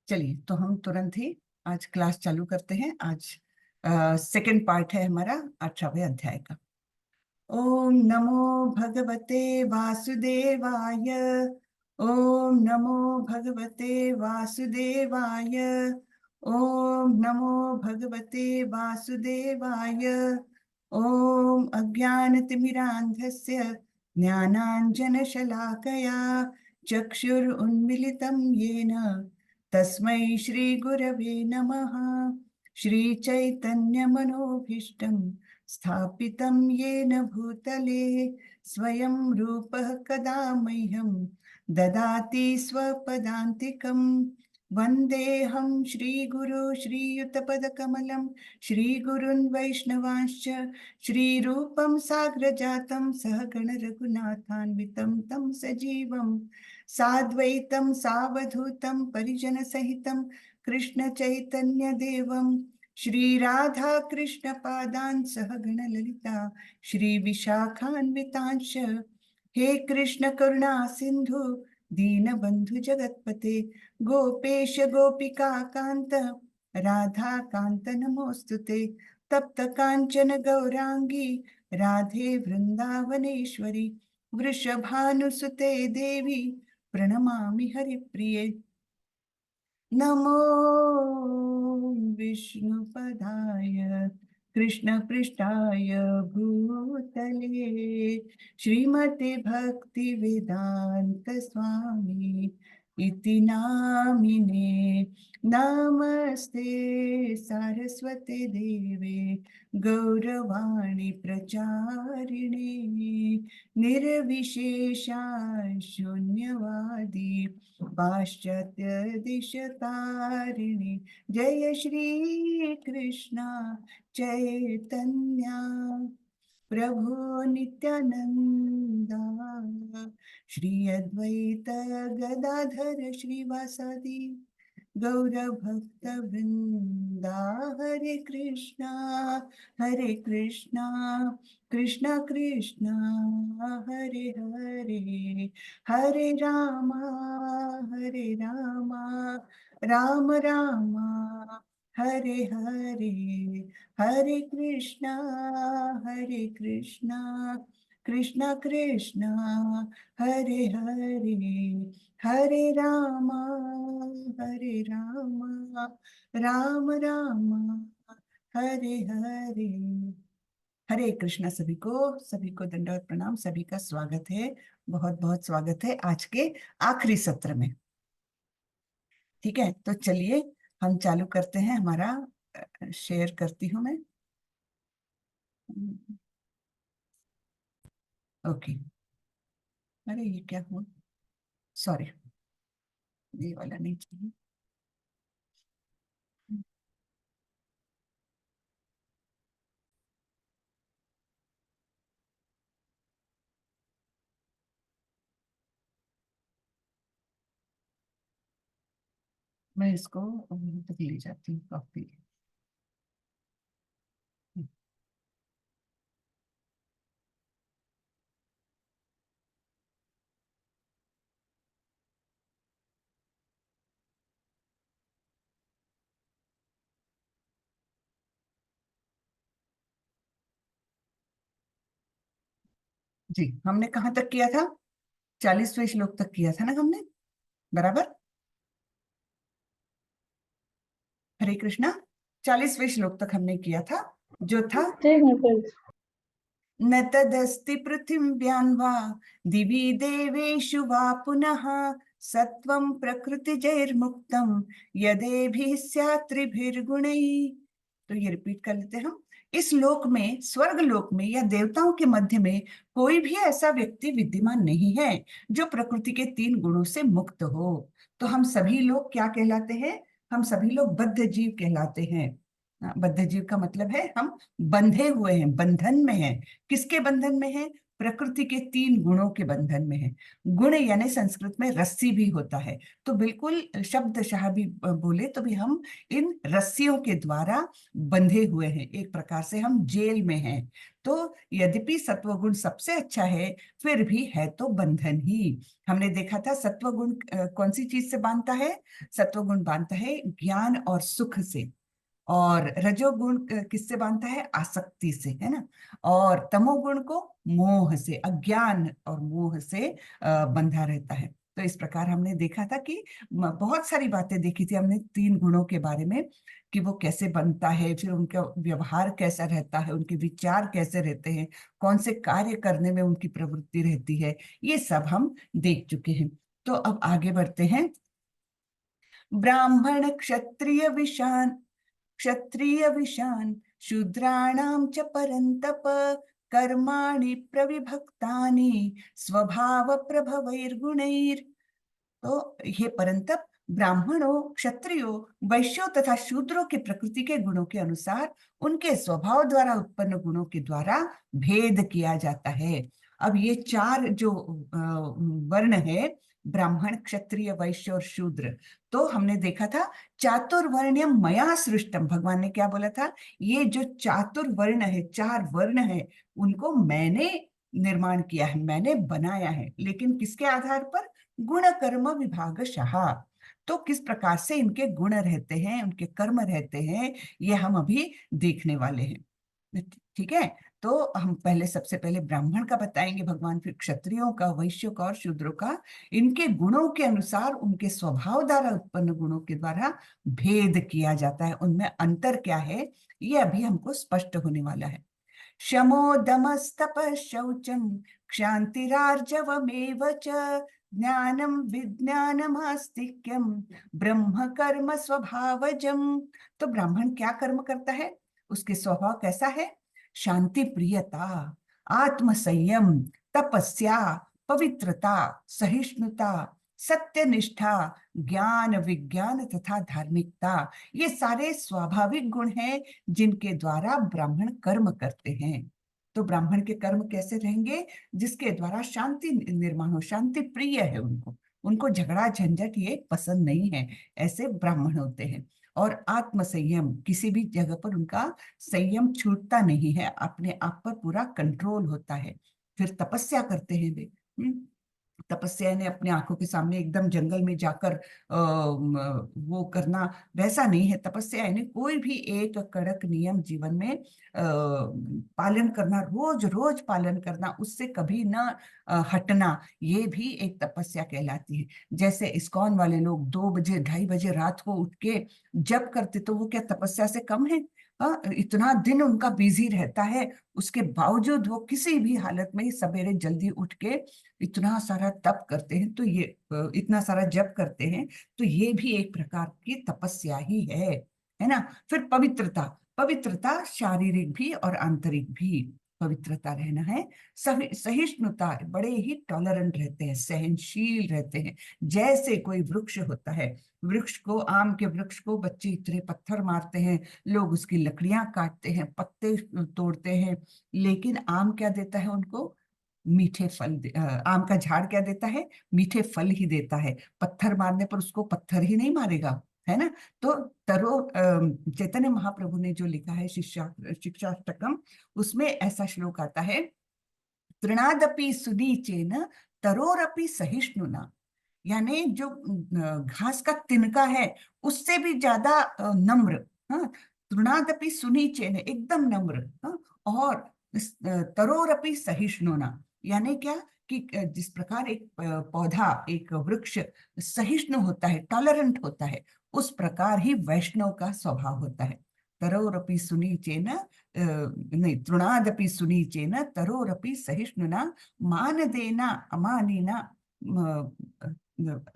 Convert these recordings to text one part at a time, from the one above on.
चलिए तो हम तुरंत ही आज क्लास चालू करते हैं। आज सेकंड पार्ट है हमारा 18वें अध्याय का। ओम नमो भगवते वासुदेवाय। ओम नमो भगवते वासुदेवाय। ओम नमो भगवते वासुदेवाय। ओम अज्ञानतिमिरान्धस्य ज्ञानाञ्जनशलाकया चक्षुरुन्मिलितं येन तस्मै श्रीगुरवे नमः। श्रीचैतन्यमनोभीष्टं स्थापितं येन भूतले स्वयं रूपः कदा मह्यं ददाति स्वपदान्तिकं। वन्देऽहं श्रीगुरो श्रीयुतपदकमलं श्रीगुरुन् वैष्णवांश्च श्रीरूपं साग्रजातं सहगण रघुनाथान्वितं तं सजीवं साद्वैतं सावधूतं परिजनसहितं कृष्ण चैतन्य देवं श्री राधा कृष्ण पादान् सहगण ललिता श्री विशाखान्वितांश। हे कृष्ण करुणा सिंधु दीनबंधु जगतपते गोपेश गोपिका कांत राधा कांत नमोस्तुते। तप्त कांचन गौरांगी राधे वृंदावनेश्वरी वृषभानुसुते देवी प्रणमामि हरिप्रिये। नमो विष्णुपदाय कृष्णपृष्ठाय भूतले श्रीमते भक्ति वेदांत स्वामी इति नामिने। नमस्ते सारस्वते देवे गौरवाणी प्रचारिणे निर्विशेषा शून्यवादी पाश्चात्य दिशतारिणी। जय श्री कृष्ण चैतन्य प्रभु नित्यानंदा श्री अद्वैत गदाधर श्रीवासादि गौर भक्त वृंदा। हरे कृष्णा कृष्णा कृष्णा हरे हरे हरे रामा राम रामा हरे हरे हरे कृष्णा कृष्णा कृष्णा हरे हरे हरे रामा राम रामा हरे हरे। हरे कृष्णा। सभी को दंडवत प्रणाम। सभी का स्वागत है, बहुत बहुत स्वागत है आज के आखिरी सत्र में। ठीक है, तो चलिए हम चालू करते हैं। हमारा शेयर करती हूं मैं। ओके। अरे ये क्या हुआ, सॉरी, ये वाला नहीं चाहिए। मैं इसको वहीं तक ले जाती हूँ, कॉपी। जी, हमने कहाँ तक किया था? 40वें श्लोक तक किया था ना हमने, बराबर? हरे कृष्णा। 40वें श्लोक तक हमने किया था, जो था न तदस्ति पृथिव्यां वा दिवि देवेषु वा पुनः सत्वं प्रकृतिजैर्मुक्तं यदेभिः स्यात् त्रिभिर्गुणैः। तो ये रिपीट कर लेते हैं हम। इस लोक में, स्वर्ग लोक में या देवताओं के मध्य में कोई भी ऐसा व्यक्ति विद्यमान नहीं है जो प्रकृति के 3 गुणों से मुक्त हो। तो हम सभी लोग क्या कहलाते हैं? हम सभी लोग बद्ध जीव कहलाते हैं। बद्ध जीव का मतलब है हम बंधे हुए हैं, बंधन में हैं। किसके बंधन में हैं? प्रकृति के 3 गुणों के बंधन में है। गुण यानी संस्कृत में रस्सी भी होता है, तो बिल्कुल शब्दशः भी बोले तो भी हम इन रस्सियों के द्वारा बंधे हुए हैं, एक प्रकार से हम जेल में हैं। तो यद्यपि सत्वगुण सबसे अच्छा है, फिर भी है तो बंधन ही। हमने देखा था सत्वगुण कौन सी चीज से बांधता है? सत्वगुण बांधता है ज्ञान और सुख से, और रजोगुण किससे बांधता है? आसक्ति से, है ना। और तमोगुण को मोह से, अज्ञान और मोह से बंधा रहता है। तो इस प्रकार हमने देखा था कि बहुत सारी बातें देखी थी हमने 3 गुणों के बारे में, कि वो कैसे बनता है, फिर उनका व्यवहार कैसा रहता है, उनके विचार कैसे रहते हैं, कौन से कार्य करने में उनकी प्रवृत्ति रहती है, ये सब हम देख चुके हैं। तो अब आगे बढ़ते हैं। ब्राह्मण क्षत्रिय विशान, क्षत्रिय विशान शूद्राणां च परन्तप कर्माणि प्रविभक्तानि स्वभाव प्रभवैर्गुणैर। तो हे परंतप, ब्राह्मणों, क्षत्रियों, वैश्यों तथा शूद्रों की प्रकृति के गुणों के अनुसार उनके स्वभाव द्वारा उत्पन्न गुणों के द्वारा भेद किया जाता है। अब ये 4 जो वर्ण है, ब्राह्मण, क्षत्रिय, वैश्य और शूद्र, तो हमने देखा था चातुर्वर्ण्यम मया सृष्टम। भगवान ने क्या बोला था? ये जो चातुर्वर्ण है, 4 वर्ण है, उनको मैंने निर्माण किया है, मैंने बनाया है। लेकिन किसके आधार पर? गुण कर्म विभागशः। तो किस प्रकार से इनके गुण रहते हैं, उनके कर्म रहते हैं, ये हम अभी देखने वाले हैं। ठीक है। तो हम पहले, सबसे पहले ब्राह्मण का बताएंगे भगवान, फिर क्षत्रियों का, वैश्यों का और शूद्रों का। इनके गुणों के अनुसार, उनके स्वभाव द्वारा उत्पन्न गुणों के द्वारा भेद किया जाता है, उनमें अंतर क्या है, ये अभी हमको स्पष्ट होने वाला है। शमो दमस्तपः शौचम क्षान्तिरार्जवमेव च ज्ञानम विज्ञानमास्तिक्यम ब्रह्म कर्म स्वभावजम। तो ब्राह्मण क्या कर्म करता है? उसके स्वभाव कैसा है? शांति प्रियता, आत्म संयम, तपस्या, पवित्रता, सहिष्णुता, सत्यनिष्ठा, ज्ञान विज्ञान तथा धार्मिकता, ये सारे स्वाभाविक गुण हैं जिनके द्वारा ब्राह्मण कर्म करते हैं। तो ब्राह्मण के कर्म कैसे रहेंगे? जिसके द्वारा शांति निर्माण हो, शांति प्रिय है उनको, उनको झगड़ा झंझट ये पसंद नहीं है, ऐसे ब्राह्मण होते हैं। और आत्म संयम, किसी भी जगह पर उनका संयम छूटता नहीं है, अपने आप पर पूरा कंट्रोल होता है। फिर तपस्या करते हैं वे। तपस्या ने अपने आंखों के सामने एकदम जंगल में जाकर वो करना, वैसा नहीं है। तपस्या यानी कोई भी एक कड़क नियम जीवन में पालन करना, रोज रोज पालन करना, उससे कभी ना हटना, ये भी एक तपस्या कहलाती है। जैसे इस्कॉन वाले लोग 2 बजे 2:30 बजे रात को उठ के जप करते, तो वो क्या तपस्या से कम है? इतना दिन उनका बिजी रहता है, उसके बावजूद वो किसी भी हालत में सवेरे जल्दी उठ के इतना सारा तप करते हैं। तो ये इतना सारा जप करते हैं, तो ये भी एक प्रकार की तपस्या ही है ना। फिर पवित्रता, पवित्रता शारीरिक भी और आंतरिक भी पवित्रता रहना है। सहिष्णुता, बड़े ही टॉलरेंट रहते हैं, सहनशील रहते हैं। जैसे कोई वृक्ष होता है, वृक्ष को, आम के वृक्ष को बच्चे इतने पत्थर मारते हैं, लोग उसकी लकड़ियां काटते हैं, पत्ते तोड़ते हैं, लेकिन आम क्या देता है उनको? मीठे फल आम का झाड़ क्या देता है? मीठे फल ही देता है। पत्थर मारने पर उसको पत्थर ही नहीं मारेगा, है ना। तो चैतन्य महाप्रभु ने जो लिखा है शिक्षाष्टकम, उसमें ऐसा श्लोक आता है, तृणादपि सुनीचेन तरोरपि सहिष्णुना। यानी जो घास का तिनका है, उससे भी ज्यादा नम्र। हाँ, तृणादपि सुनीचेन, एकदम नम्र। हाँ, और तरोरपि सहिष्णुना, यानी क्या कि जिस प्रकार एक पौधा, एक वृक्ष सहिष्णु होता है, टॉलरेंट होता है, उस प्रकार ही वैष्णव का स्वभाव होता है। तरोरपि सुनीचेन, नहीं, तृणादपि सुनीचेन तरोरपि सहिष्णुना मानदेना अमानिना,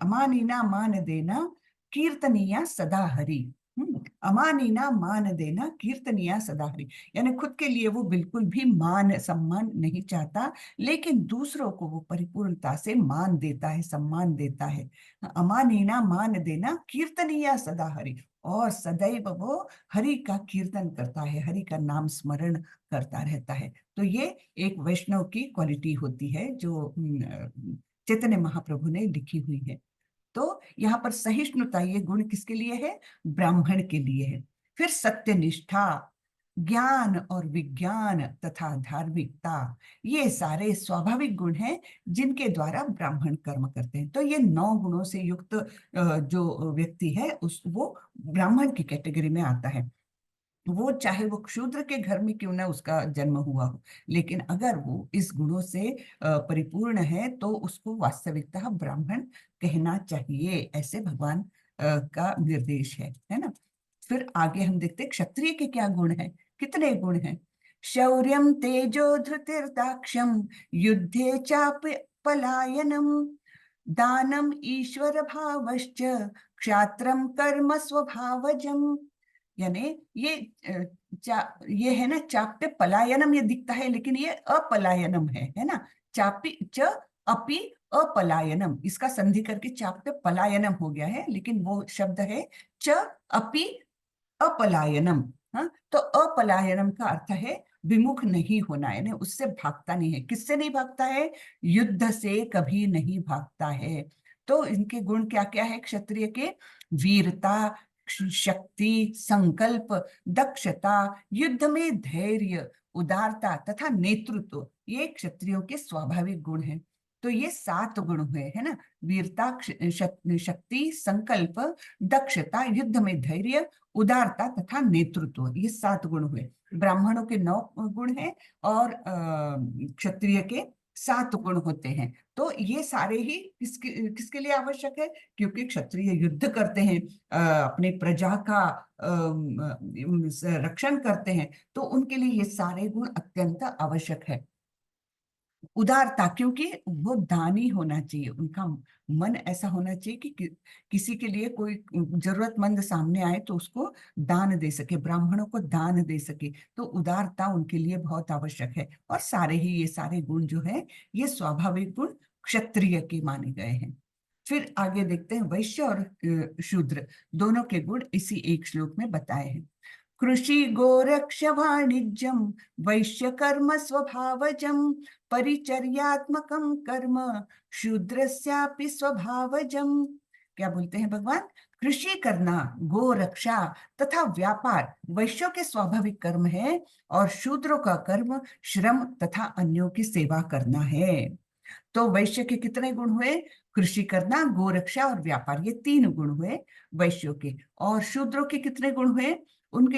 अमानिना मानदेना कीर्तनीया सदा हरि। अमानीना मान देना कीर्तनिया सदाहरि, यानी खुद के लिए वो बिल्कुल भी मान सम्मान नहीं चाहता, लेकिन दूसरों को वो परिपूर्णता से मान देता है, सम्मान देता है। अमानीना मान देना कीर्तनिया सदाहरि, और सदैव वो हरि का कीर्तन करता है, हरि का नाम स्मरण करता रहता है। तो ये एक वैष्णव की क्वालिटी होती है जो चैतन्य महाप्रभु ने लिखी हुई है। तो यहाँ पर सहिष्णुता, ये गुण किसके लिए है? ब्राह्मण के लिए है। फिर सत्यनिष्ठा, ज्ञान और विज्ञान तथा धार्मिकता, ये सारे स्वाभाविक गुण हैं जिनके द्वारा ब्राह्मण कर्म करते हैं। तो ये 9 गुणों से युक्त जो व्यक्ति है उस वो ब्राह्मण की कैटेगरी में आता है। वो चाहे वो क्षूद्र के घर में क्यों ना उसका जन्म हुआ हो, लेकिन अगर वो इस गुणों से परिपूर्ण है तो उसको वास्तविकतः ब्राह्मण कहना चाहिए, ऐसे भगवान का निर्देश है ना। फिर आगे हम देखते हैं क्षत्रिय के क्या गुण हैं, कितने गुण हैं। शौर्यम तेजो धृतिर्दाक्ष्यम युद्धे चाप पलायनम दानम ईश्वर भावश्च क्षात्रम कर्म स्वभावजम। यानी ये है ना, चाप्य पलायनम ये दिखता है, लेकिन ये अपलायनम है ना। चापी च अपि अपलायनम, इसका संधि करके चाप्य पलायनम हो गया है, लेकिन वो शब्द है च अपि अपलायनम। हाँ, तो अपलायनम का अर्थ है विमुख नहीं होना, यानी उससे भागता नहीं है। किससे नहीं भागता है? युद्ध से कभी नहीं भागता है। तो इनके गुण क्या क्या है क्षत्रिय के? वीरता, शक्ति, संकल्प, दक्षता, युद्ध में धैर्य, उदारता तथा नेतृत्व, ये क्षत्रियों के स्वाभाविक गुण हैं। तो ये 7 गुण हुए, है ना। वीरता, शक्ति, संकल्प, दक्षता, युद्ध में धैर्य, उदारता तथा नेतृत्व, ये 7 गुण हुए। ब्राह्मणों के 9 गुण हैं और क्षत्रिय के 7 गुण होते हैं। तो ये सारे ही किसके लिए आवश्यक है? क्योंकि क्षत्रिय युद्ध करते हैं, अपने प्रजा का रक्षण करते हैं, तो उनके लिए ये सारे गुण अत्यंत आवश्यक है। उदारता, क्योंकि वो दानी होना चाहिए, उनका मन ऐसा होना चाहिए कि किसी के लिए कोई जरूरतमंद सामने आए तो उसको दान दे सके, ब्राह्मणों को दान दे सके। तो उदारता उनके लिए बहुत आवश्यक है। और सारे ही ये सारे गुण जो है ये स्वाभाविक गुण क्षत्रिय के माने गए हैं। फिर आगे देखते हैं वैश्य और शूद्र दोनों के गुण इसी एक श्लोक में बताए हैं। कृषि गोरक्ष वाणिज्यम वैश्य कर्म स्वभावजम परिचर्यात्मकम कर्म शूद्रस्यापि स्वभावजम। क्या बोलते हैं भगवान? कृषि करना, गो रक्षा तथा व्यापार वैश्यों के स्वाभाविक कर्म है, और शूद्रों का कर्म श्रम तथा अन्यों की सेवा करना है। तो वैश्य के कितने गुण हुए? कृषि करना, गोरक्षा और व्यापार, ये 3 गुण हुए वैश्यों के। और शूद्रों के कितने गुण हुए? उनके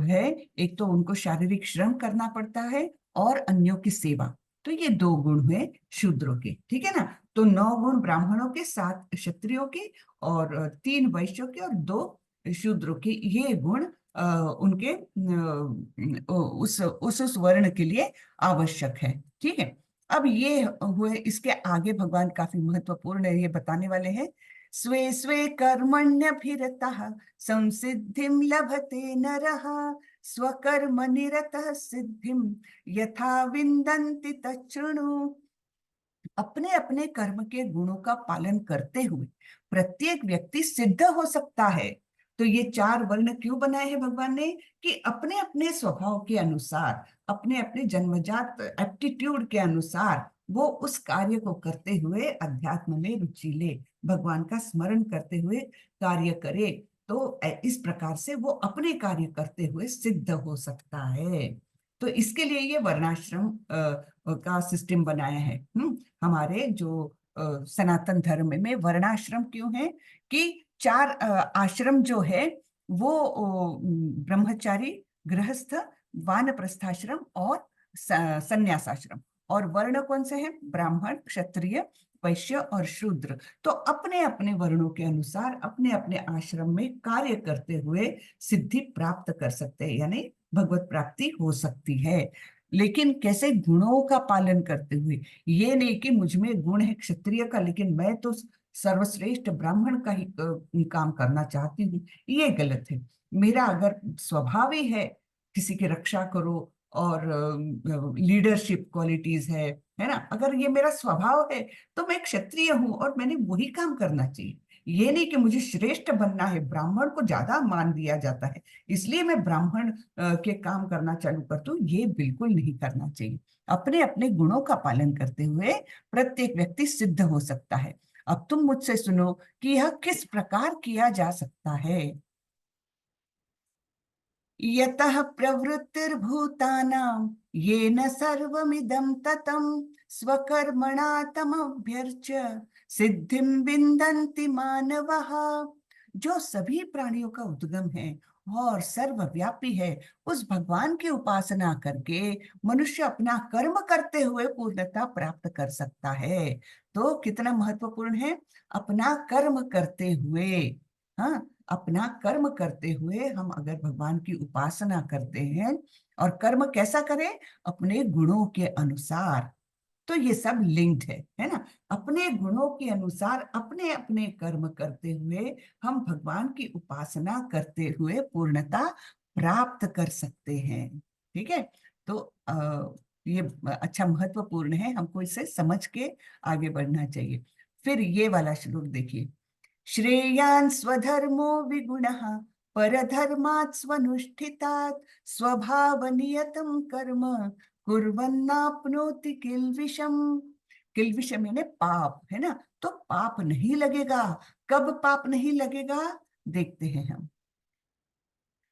है, एक तो उनको शारीरिक श्रम करना पड़ता है और अन्यों की सेवा। तो ये 2 गुण हुए शूद्रों के, ठीक है ना। तो 9 गुण ब्राह्मणों के, 7 क्षत्रियों के और 3 वैश्यों के और 2 शूद्रों के, ये गुण उनके उस वर्ण के लिए आवश्यक है, ठीक है। अब ये हुए, इसके आगे भगवान काफी महत्वपूर्ण है, ये बताने वाले हैं। स्वे स्वे कर्मण्यभिरतः संसिद्धिं लभते नरः स्वकर्म निरतः सिद्धिं यथा विन्दन्ति तच्छृणु। अपने अपने कर्म के गुणों का पालन करते हुए प्रत्येक व्यक्ति सिद्ध हो सकता है। तो ये 4 वर्ण क्यों बनाए हैं भगवान ने? कि अपने अपने स्वभाव के अनुसार, अपने अपने जन्मजात एप्टीट्यूड के अनुसार वो उस कार्य को करते हुए अध्यात्म में रुचि ले, भगवान का स्मरण करते हुए कार्य करे। तो इस प्रकार से वो अपने कार्य करते हुए सिद्ध हो सकता है। तो इसके लिए ये वर्णाश्रम का सिस्टम बनाया है। हमारे जो सनातन धर्म में वर्णाश्रम क्यों है? कि 4 आश्रम जो है वो ब्रह्मचारी, गृहस्थ, वानप्रस्थाश्रम और संन्यासाश्रम। और वर्ण कौन से हैं? ब्राह्मण, क्षत्रिय, वैश्य और शूद्र। तो अपने अपने वर्णों के अनुसार अपने अपने आश्रम में कार्य करते हुए सिद्धि प्राप्त कर सकते हैं, यानी भगवत प्राप्ति हो सकती है। लेकिन कैसे? गुणों का पालन करते हुए। ये नहीं कि मुझ में गुण है क्षत्रिय का, लेकिन मैं तो सर्वश्रेष्ठ ब्राह्मण का ही काम करना चाहती हूँ, ये गलत है। मेरा अगर स्वभाव ही है किसी की रक्षा करो और लीडरशिप क्वालिटीज है ना, अगर ये मेरा स्वभाव है तो मैं क्षत्रिय हूँ और मैंने वही काम करना चाहिए। ये नहीं कि मुझे श्रेष्ठ बनना है, ब्राह्मण को ज्यादा मान दिया जाता है इसलिए मैं ब्राह्मण के काम करना चालू करती हूँ, ये बिल्कुल नहीं करना चाहिए। अपने अपने गुणों का पालन करते हुए प्रत्येक व्यक्ति सिद्ध हो सकता है। अब तुम मुझसे सुनो कि यह किस प्रकार किया जा सकता है। यतः प्रवृत्तिर्भूतानां येन सर्वमिदं ततं स्वकर्मणा तमभ्यर्च्य सिद्धिं विन्दन्ति मानवः। जो सभी प्राणियों का उद्गम है और सर्वव्यापी है, उस भगवान की उपासना करके मनुष्य अपना कर्म करते हुए पूर्णता प्राप्त कर सकता है। तो कितना महत्वपूर्ण है, अपना कर्म करते हुए। हाँ, अपना कर्म करते हुए हम अगर भगवान की उपासना करते हैं, और कर्म कैसा करें, अपने गुणों के अनुसार। तो ये सब लिंक्ड है ना। अपने गुणों के अनुसार अपने अपने कर्म करते हुए हम भगवान की उपासना करते हुए पूर्णता प्राप्त कर सकते हैं। ठीक है, तो ये अच्छा महत्वपूर्ण है, हमको इसे समझ के आगे बढ़ना चाहिए। फिर ये वाला श्लोक देखिए, श्रेयान् स्वधर्मो विगुणः परधर्मात् स्वनुष्ठितात् स्वभावनियतं कर्म कुर्वन्नाप्नोति किल्बिषम्। किल्बिषम् यानी पाप, है ना। तो पाप नहीं लगेगा। कब पाप नहीं लगेगा, देखते हैं हम।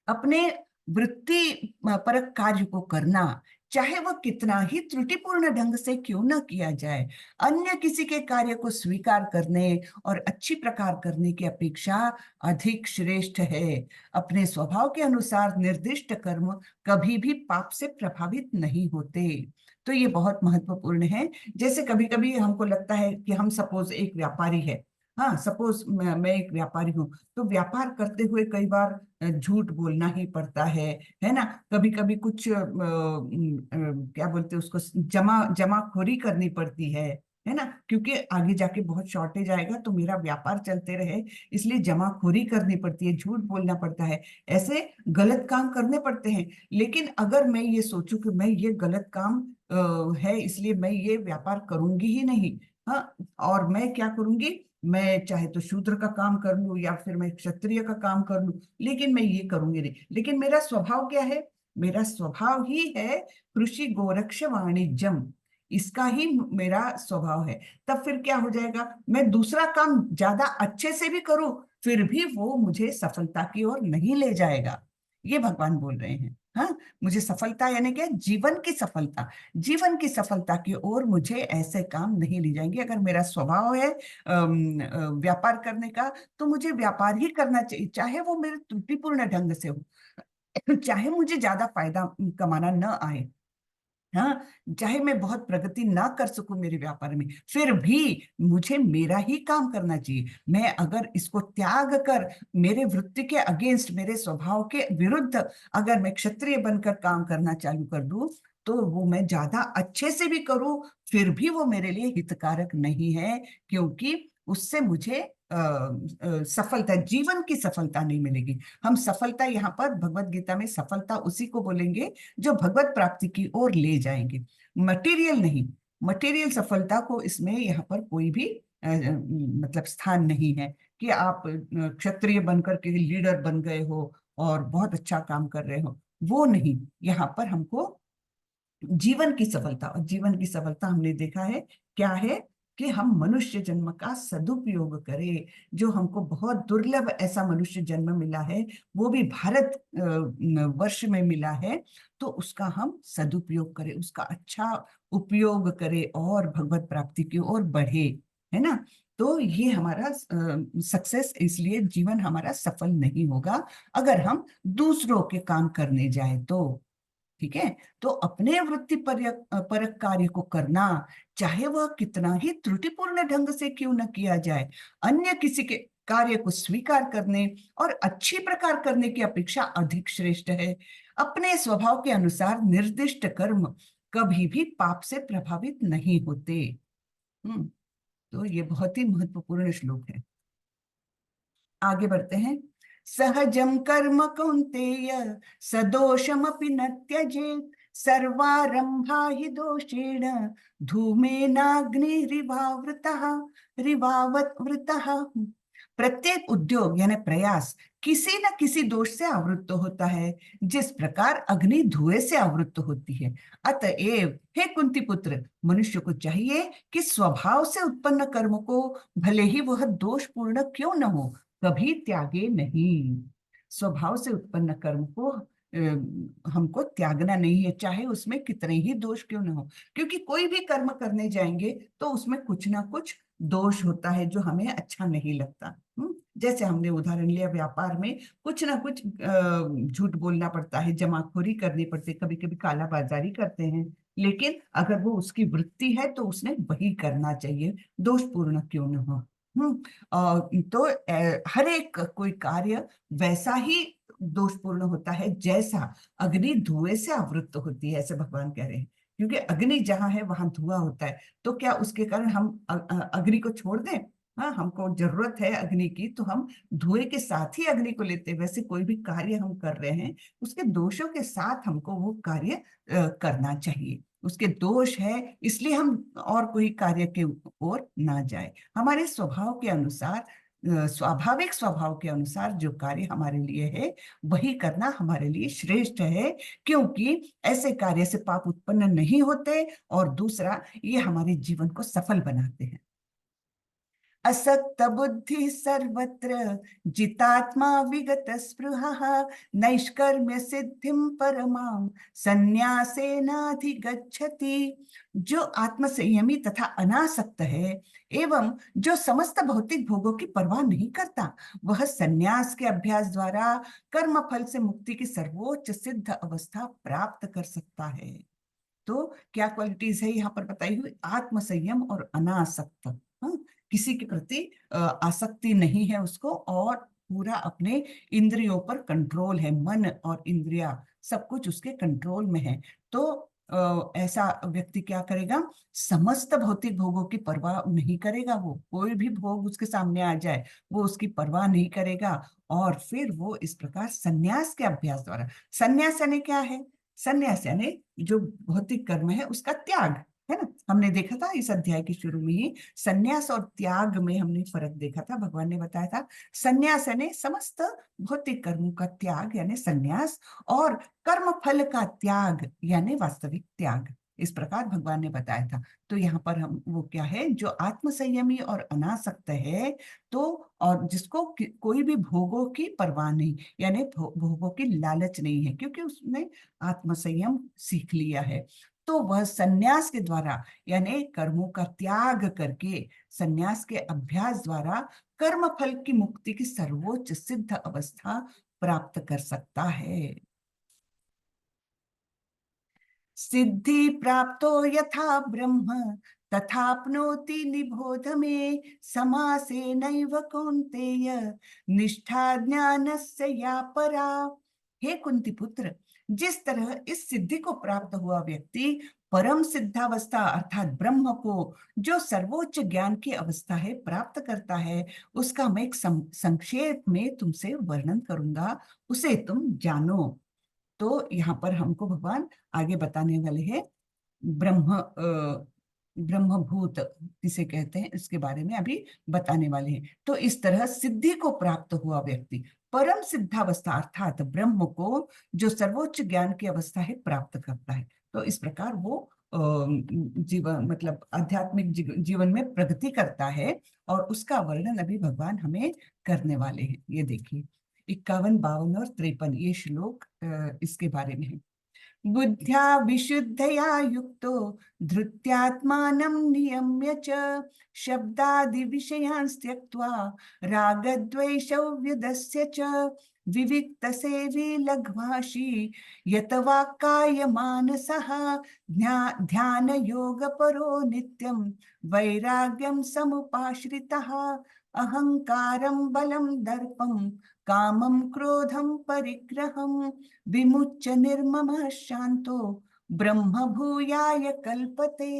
अपने वृत्ति परक कार्य को करना, चाहे वह कितना ही त्रुटिपूर्ण ढंग से क्यों न किया जाए, अन्य किसी के कार्य को स्वीकार करने और अच्छी प्रकार करने की अपेक्षा अधिक श्रेष्ठ है। अपने स्वभाव के अनुसार निर्दिष्ट कर्म कभी भी पाप से प्रभावित नहीं होते। तो ये बहुत महत्वपूर्ण है। जैसे कभी कभी हमको लगता है कि हम सपोज एक व्यापारी है, हाँ सपोज मैं एक व्यापारी हूँ, तो व्यापार करते हुए कई बार झूठ बोलना ही पड़ता है ना। कभी कभी कुछ क्या बोलते हैं उसको, जमाखोरी करनी पड़ती है ना, क्योंकि आगे जाके बहुत शॉर्टेज आएगा तो मेरा व्यापार चलते रहे, इसलिए जमाखोरी करनी पड़ती है, झूठ बोलना पड़ता है, ऐसे गलत काम करने पड़ते हैं। लेकिन अगर मैं ये सोचूं कि मैं ये गलत काम है इसलिए मैं ये व्यापार करूंगी ही नहीं, हाँ, और मैं क्या करूंगी, मैं चाहे तो शूद्र का काम कर लूं या फिर मैं क्षत्रिय का काम कर लूं, लेकिन मैं ये करूंगी नहीं। लेकिन मेरा स्वभाव क्या है, मेरा स्वभाव ही है कृषि गोरक्ष वाणिज्यम, इसका ही मेरा स्वभाव है। तब फिर क्या हो जाएगा, मैं दूसरा काम ज्यादा अच्छे से भी करूं फिर भी वो मुझे सफलता की ओर नहीं ले जाएगा। ये भगवान बोल रहे हैं। हाँ, मुझे सफलता यानी क्या, जीवन की सफलता, जीवन की सफलता की ओर मुझे ऐसे काम नहीं ले जाएंगे। अगर मेरा स्वभाव है व्यापार करने का, तो मुझे व्यापार ही करना चाहिए, चाहे वो मेरे त्रुटिपूर्ण ढंग से हो, चाहे मुझे ज्यादा फायदा कमाना न आए, हाँ, चाहे मैं बहुत प्रगति ना कर सकूं मेरे व्यापार में, फिर भी मुझे मेरा ही काम करना चाहिए। मैं अगर इसको त्याग कर मेरे वृत्ति के अगेंस्ट, मेरे स्वभाव के विरुद्ध अगर मैं क्षत्रिय बनकर काम करना चालू कर दूं, तो वो मैं ज्यादा अच्छे से भी करूं फिर भी वो मेरे लिए हितकारक नहीं है, क्योंकि उससे मुझे सफलता, जीवन की सफलता नहीं मिलेगी। हम सफलता यहाँ पर भगवत गीता में सफलता उसी को बोलेंगे जो भगवत प्राप्ति की ओर ले जाएंगे, मटेरियल नहीं। मटेरियल सफलता को इसमें यहाँ पर कोई भी मतलब स्थान नहीं है कि आप क्षत्रिय बनकर के लीडर बन गए हो और बहुत अच्छा काम कर रहे हो, वो नहीं। यहाँ पर हमको जीवन की सफलता, और जीवन की सफलता हमने देखा है क्या है, कि हम मनुष्य जन्म का सदुपयोग करें। जो हमको बहुत दुर्लभ ऐसा मनुष्य जन्म मिला है, वो भी भारत वर्ष में मिला है, तो उसका हम सदुपयोग करें, उसका अच्छा उपयोग करें और भगवत प्राप्ति की ओर बढ़े, है ना। तो ये हमारा सक्सेस, इसलिए जीवन हमारा सफल नहीं होगा अगर हम दूसरों के काम करने जाए तो। ठीक है, तो अपने वृत्ति परक कार्य को करना, चाहे वह कितना ही त्रुटिपूर्ण ढंग से क्यों न किया जाए, अन्य किसी के कार्य को स्वीकार करने और अच्छी प्रकार करने की अपेक्षा अधिक श्रेष्ठ है। अपने स्वभाव के अनुसार निर्दिष्ट कर्म कभी भी पाप से प्रभावित नहीं होते। हम्म। तो ये बहुत ही महत्वपूर्ण श्लोक है। आगे बढ़ते हैं। सहजम कर्म कौन्तेय सदोषमपि न त्यजेत् सर्वारंभा हि दोषेण धूमेनाग्निरिवावृतः रिवावृतः। प्रत्येक उद्योग यानी प्रयास किसी न किसी दोष से आवृत्त होता है, जिस प्रकार अग्नि धुएं से आवृत्त होती है। अतएव हे कुंती पुत्र, मनुष्य को चाहिए कि स्वभाव से उत्पन्न कर्म को भले ही वह दोषपूर्ण क्यों न हो, कभी त्यागे नहीं। स्वभाव से उत्पन्न कर्म को हमको त्यागना नहीं है, चाहे उसमें कितने ही दोष क्यों न हो। क्योंकि कोई भी कर्म करने जाएंगे तो उसमें कुछ ना कुछ दोष होता है जो हमें अच्छा नहीं लगता। जैसे हमने उदाहरण लिया, व्यापार में कुछ ना कुछ झूठ बोलना पड़ता है, जमाखोरी करनी पड़ती है, कभी कभी कालाबाजारी करते हैं। लेकिन अगर वो उसकी वृत्ति है तो उसने वही करना चाहिए, दोषपूर्ण क्यों न हो। तो हर एक कोई कार्य वैसा ही दोषपूर्ण होता है जैसा अग्नि धुएं से आवृत्त होती है, ऐसे भगवान कह रहे हैं। क्योंकि अग्नि जहां है वहां धुआं होता है, तो क्या उसके कारण हम अग्नि को छोड़ दें? हाँ, हमको जरूरत है अग्नि की तो हम धुएं के साथ ही अग्नि को लेते हैं। वैसे कोई भी कार्य हम कर रहे हैं, उसके दोषों के साथ हमको वो कार्य करना चाहिए। उसके दोष है इसलिए हम और कोई कार्य के ओर ना जाए। हमारे स्वभाव के अनुसार, स्वाभाविक स्वभाव के अनुसार जो कार्य हमारे लिए है वही करना हमारे लिए श्रेष्ठ है। क्योंकि ऐसे कार्य से पाप उत्पन्न नहीं होते, और दूसरा ये हमारे जीवन को सफल बनाते हैं। असक्त बुद्धि सर्वत्र जितात्मा विगत स्पृहः नैष्कर्म्य सिद्धिं परमां संन्यासेनाधिगच्छति। जो आत्म संयमी तथा अनासक्त है एवं जो समस्त भौतिक भोगों की परवाह नहीं करता, वह संन्यास के अभ्यास द्वारा कर्म फल से मुक्ति की सर्वोच्च सिद्ध अवस्था प्राप्त कर सकता है। तो क्या क्वालिटीज है यहाँ पर बताई हुई? आत्म संयम और अनासक्त। हाँ, किसी के प्रति आसक्ति नहीं है उसको, और पूरा अपने इंद्रियों पर कंट्रोल है, मन और इंद्रिया सब कुछ उसके कंट्रोल में है। तो ऐसा व्यक्ति क्या करेगा? समस्त भौतिक भोगों की परवाह नहीं करेगा। वो कोई भी भोग उसके सामने आ जाए वो उसकी परवाह नहीं करेगा। और फिर वो इस प्रकार संन्यास के अभ्यास द्वारा, संन्यास यानी क्या है? संन्यास यानी जो भौतिक कर्म है उसका त्याग है ना। हमने देखा था इस अध्याय के शुरू में ही, संन्यास और त्याग में हमने फर्क देखा था। भगवान ने बताया था संन्यास यानी समस्त भौतिक कर्मों का त्याग यानी संन्यास, और कर्म फल का त्याग यानी वास्तविक त्याग। इस प्रकार भगवान ने बताया था। तो यहाँ पर हम वो क्या है, जो आत्म संयमी और अनासक्त है, तो और जिसको कोई भी भोगों की परवाह नहीं, यानी भोगों की लालच नहीं है, क्योंकि उसने आत्मसंयम सीख लिया है। तो वह सन्यास के द्वारा यानी कर्मों का त्याग करके, सन्यास के अभ्यास द्वारा कर्म फल की मुक्ति की सर्वोच्च सिद्ध अवस्था प्राप्त कर सकता है। सिद्धि प्राप्तो यथा ब्रह्म तथाप्नोति निबोध मे समासेनैव कौन्तेय निष्ठा ज्ञानस्य या परा। हे कुंती पुत्र, जिस तरह इस सिद्धि को प्राप्त हुआ व्यक्ति परम सिद्धावस्था अर्थात ब्रह्म को, जो सर्वोच्च ज्ञान की अवस्था है, प्राप्त करता है, उसका मैं एक संक्षेप में तुमसे वर्णन करूंगा, उसे तुम जानो। तो यहाँ पर हमको भगवान आगे बताने वाले हैं ब्रह्मभूत किसे कहते हैं इसके बारे में अभी बताने वाले हैं। तो इस तरह सिद्धि को प्राप्त हुआ व्यक्ति परम सिद्धावस्था अर्थात ब्रह्म को, जो सर्वोच्च ज्ञान की अवस्था है, प्राप्त करता है। तो इस प्रकार वो जीवन मतलब आध्यात्मिक जीवन में प्रगति करता है, और उसका वर्णन अभी भगवान हमें करने वाले हैं। ये देखिए 51, 52 और 53 ये श्लोक इसके बारे में है। बुद्ध्या विशुद्धया युक्तो धृत्यात्मानं नियम्य च शब्दादि विषयान् त्यक्त्वा रागद्वेषौ व्युदस्य च विविक्त सेवी लघ्वाशी यत वाक्काय मानसः ध्यान योग परो नित्यं वैराग्यं समुपाश्रितः अहंकारं बलं दर्पं कामं क्रोधं परिग्रहं विमुच्य निर्ममः शांतो ब्रह्म भूयाय कल्पते।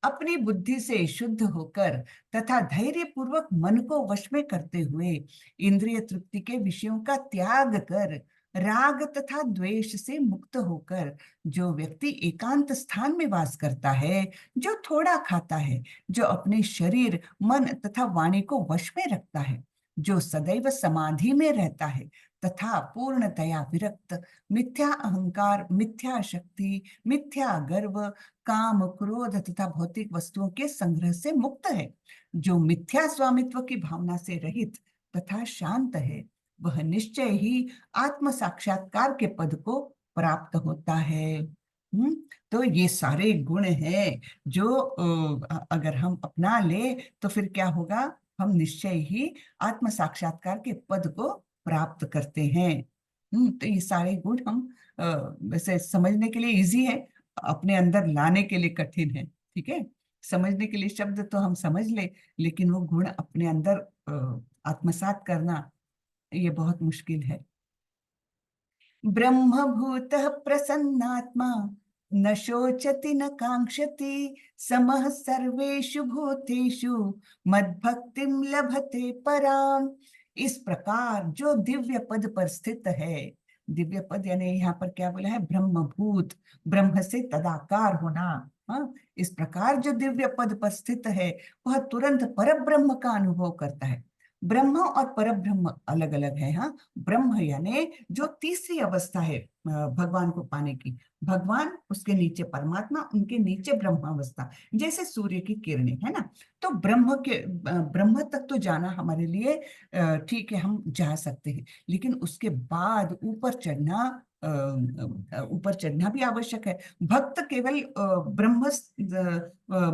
अपनी बुद्धि से शुद्ध होकर तथा धैर्य पूर्वक मन को वश में करते हुए इंद्रिय तृप्ति के विषयों का त्याग कर राग तथा द्वेष से मुक्त होकर जो व्यक्ति एकांत स्थान में वास करता है, जो थोड़ा खाता है, जो अपने शरीर मन तथा वाणी को वश में रखता है, जो सदैव समाधि में रहता है तथा पूर्णतया विरक्त, मिथ्या अहंकार, मिथ्या शक्ति, मिथ्या गर्व, काम, क्रोध तथा भौतिक वस्तुओं के संग्रह से मुक्त है, जो मिथ्या स्वामित्व की भावना से रहित तथा शांत है, वह निश्चय ही आत्म साक्षात्कार के पद को प्राप्त होता है। तो ये सारे गुण हैं जो अगर हम अपना ले तो फिर क्या होगा, हम निश्चय ही आत्म साक्षात्कार के पद को प्राप्त करते हैं। तो ये सारे गुण हम वैसे समझने के लिए इजी है, अपने अंदर लाने के लिए कठिन है। ठीक है, समझने के लिए शब्द तो हम समझ ले, लेकिन वो गुण अपने अंदर आत्मसात करना ये बहुत मुश्किल है। ब्रह्मभूतः प्रसन्नात्मा न शोचति न कांक्षति समः सर्वेषु भूतेषु मद्भक्तिं लभते पराम। इस प्रकार जो दिव्य पद पर स्थित है, दिव्य पद यानी यहाँ पर क्या बोला है, ब्रह्मभूत, ब्रह्म से तदाकार होना। हाँ, इस प्रकार जो दिव्य पद पर स्थित है वह तुरंत परब्रह्म का अनुभव करता है। ब्रह्म और परब्रह्म अलग अलग है। हाँ, ब्रह्म यानी जो तीसरी अवस्था है भगवान को पाने की, भगवान, उसके नीचे परमात्मा, उनके नीचे ब्रह्मावस्था, जैसे सूर्य की किरणें, है ना। तो ब्रह्म तक तो जाना हमारे लिए ठीक है, हम जा सकते हैं, लेकिन उसके बाद ऊपर चढ़ना भी आवश्यक है। भक्त केवल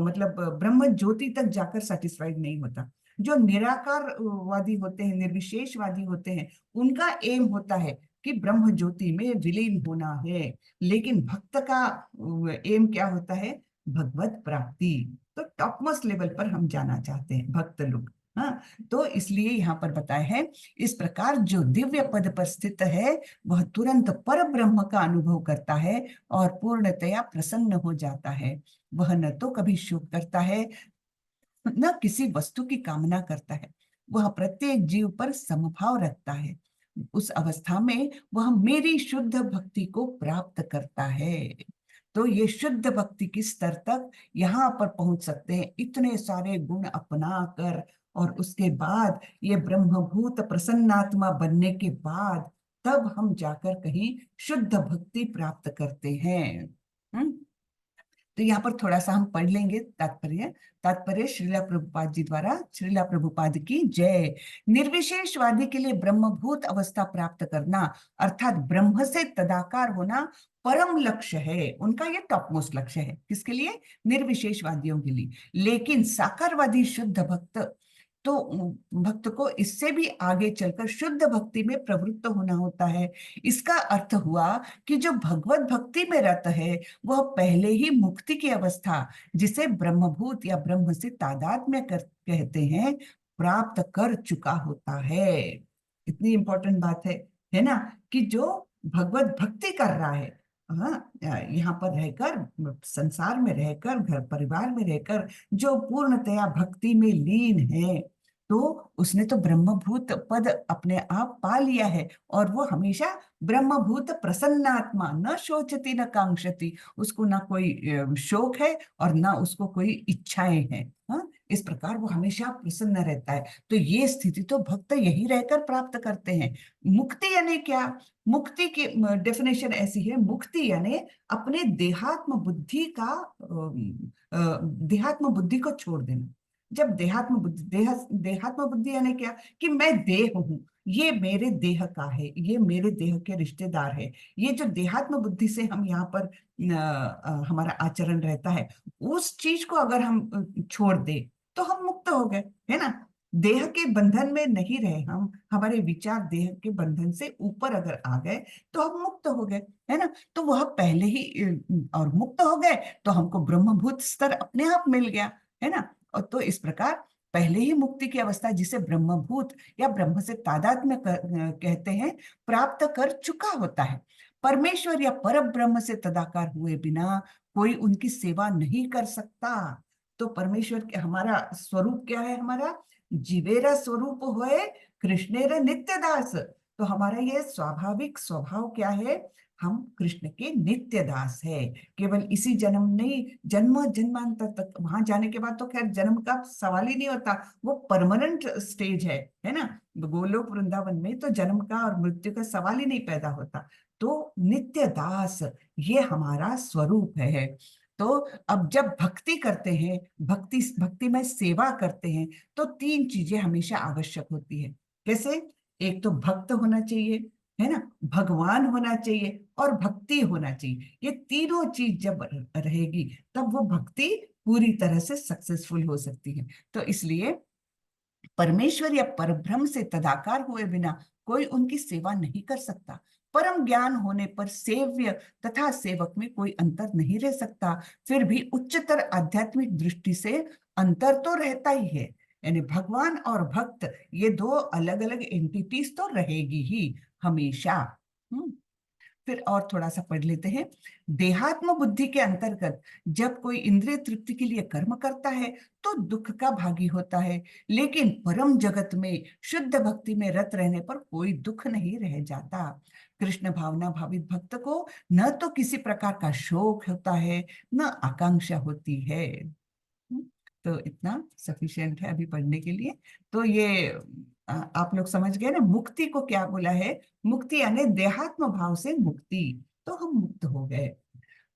मतलब ब्रह्म ज्योति तक जाकर सेटिस्फाइड नहीं होता। जो निराकारवादी होते हैं, निर्विशेषवादी होते हैं, उनका एम होता है कि ब्रह्म ज्योति में विलीन होना है, लेकिन भक्त का एम क्या होता है, भगवत प्राप्ति। तो टॉप मोस्ट लेवल पर हम जाना चाहते हैं भक्त लोग। हाँ, तो इसलिए यहाँ पर बताया है, इस प्रकार जो दिव्य पद पर स्थित है वह तुरंत पर ब्रह्म का अनुभव करता है और पूर्णतया प्रसन्न हो जाता है। वह न तो कभी शोक करता है, न किसी वस्तु की कामना करता है, वह प्रत्येक जीव पर समभाव रखता है। उस अवस्था में वह मेरी शुद्ध भक्ति को प्राप्त करता है। तो ये शुद्ध भक्ति की स्तर तक यहाँ पर पहुंच सकते हैं, इतने सारे गुण अपना कर, और उसके बाद ये ब्रह्मभूत प्रसन्नात्मा बनने के बाद तब हम जाकर कहीं शुद्ध भक्ति प्राप्त करते हैं। हम्म तो यहाँ पर थोड़ा सा हम पढ़ लेंगे तात्पर्य। तात्पर्य श्रीला प्रभुपाद जी द्वारा। श्रीला प्रभुपाद की जय। निर्विशेषवादी के लिए ब्रह्मभूत अवस्था प्राप्त करना अर्थात ब्रह्म से तदाकार होना परम लक्ष्य है, उनका ये टॉप मोस्ट लक्ष्य है। किसके लिए? निर्विशेषवादियों के लिए। लेकिन साकारवादी शुद्ध भक्त तो भक्त को इससे भी आगे चलकर शुद्ध भक्ति में प्रवृत्त होना होता है। इसका अर्थ हुआ कि जो भगवत भक्ति में रत है वह पहले ही मुक्ति की अवस्था, जिसे ब्रह्मभूत या ब्रह्म से तादात्म्य कहते हैं, प्राप्त कर चुका होता है। इतनी इंपॉर्टेंट बात है ना, कि जो भगवत भक्ति कर रहा है, हाँ, यहाँ पर रहकर, संसार में रहकर, घर परिवार में रहकर जो पूर्णतया भक्ति में लीन है, तो उसने तो ब्रह्मभूत पद अपने आप पा लिया है, और वो हमेशा ब्रह्मभूत प्रसन्नात्मा, न शोचती न कांक्षती, उसको ना कोई शोक है और ना उसको कोई इच्छाएं हैं। हाँ, इस प्रकार वो हमेशा प्रसन्न रहता है। तो ये स्थिति तो भक्त यही रहकर प्राप्त करते हैं। मुक्ति यानी क्या? मुक्ति की डेफिनेशन ऐसी है, मुक्ति यानी अपने देहात्म बुद्धि को छोड़ देना। जब देहात्म बुद्धि यानी क्या, कि मैं देह हूं, ये मेरे देह का है, ये मेरे देह के रिश्तेदार है, ये जो देहात्म बुद्धि से हम यहाँ पर हमारा आचरण रहता है, उस चीज को अगर हम छोड़ दे तो हम मुक्त हो गए, है ना। देह के बंधन में नहीं रहे हम, हमारे विचार देह के बंधन से ऊपर अगर आ गए तो हम मुक्त हो गए, है ना। तो वह पहले ही और मुक्त हो गए तो हमको ब्रह्मभूत स्तर अपने आप मिल गया, है ना। और तो इस प्रकार पहले ही मुक्ति की अवस्था, जिसे ब्रह्मभूत या ब्रह्म से तादात्म्य कहते हैं, प्राप्त कर चुका होता है। परमेश्वर या पर ब्रह्म से तदाकार हुए बिना कोई उनकी सेवा नहीं कर सकता। तो परमेश्वर के हमारा स्वरूप क्या है? हमारा जीवेरा स्वरूप होए कृष्णेर नित्य दास। तो हमारा ये स्वाभाविक स्वभाव क्या है? हम कृष्ण के नित्य दास है। केवल इसी जन्म नहीं, जन्म जन्मांतर तक, वहां जाने के बाद तो खैर जन्म का सवाल ही नहीं होता, वो परमानेंट स्टेज है ना। गोलोक वृंदावन में तो जन्म का और मृत्यु का सवाल ही नहीं पैदा होता। तो नित्य दास ये हमारा स्वरूप है। तो अब जब भक्ति करते हैं, भक्ति भक्ति में सेवा करते हैं, तो तीन चीजें हमेशा आवश्यक होती है। कैसे? एक तो भक्त होना चाहिए, है ना, भगवान होना चाहिए और भक्ति होना चाहिए। ये तीनों चीज जब रहेगी तब वो भक्ति पूरी तरह से सक्सेसफुल हो सकती है। तो इसलिए परमेश्वर या परब्रह्म से तदाकार हुए बिना कोई उनकी सेवा नहीं कर सकता। परम ज्ञान होने पर सेव्य तथा सेवक में कोई अंतर नहीं रह सकता। फिर भी उच्चतर आध्यात्मिक दृष्टि से अंतर तो रहता ही है, यानी भगवान और भक्त ये दो अलग अलग एंटिटीज तो रहेगी ही हमेशा। फिर और थोड़ा सा पढ़ लेते हैं। देहात्म बुद्धि के अंतर्गत जब कोई इंद्रिय तृप्ति के लिए कर्म करता है तो दुख का भागी होता है, लेकिन परम जगत में शुद्ध भक्ति में रत रहने पर कोई दुख नहीं रह जाता। कृष्ण भावना भावित भक्त को न तो किसी प्रकार का शोक होता है, न आकांक्षा होती है। तो इतना सफिशिएंट है अभी पढ़ने के लिए। तो ये आप लोग समझ गए ना, मुक्ति को क्या बोला है? मुक्ति यानी देहात्म भाव से मुक्ति, तो हम मुक्त हो गए।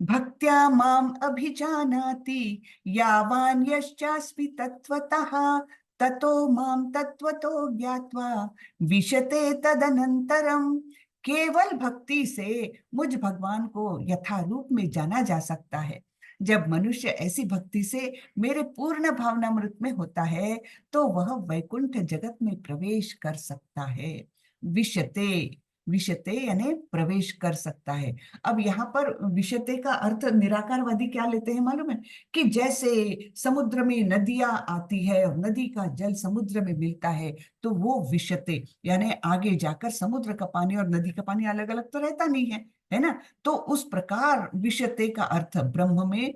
भक्त्या माम अभिजानाति यावान यश्चास्मि तत्वतः ततो माम तत्वतो ज्ञात्वा विशते तदनंतरम। केवल भक्ति से मुझ भगवान को यथारूप में जाना जा सकता है। जब मनुष्य ऐसी भक्ति से मेरे पूर्ण भावनामृत में होता है तो वह वैकुंठ जगत में प्रवेश कर सकता है। विशते, विशते यानी प्रवेश कर सकता है। अब यहाँ पर विशते का अर्थ निराकारवादी क्या लेते हैं मालूम है? कि जैसे समुद्र में नदियां आती है और नदी का जल समुद्र में मिलता है तो वो विशते, यानी आगे जाकर समुद्र का पानी और नदी का पानी अलग अलग तो रहता नहीं है ना। तो उस प्रकार विशते का अर्थ ब्रह्म में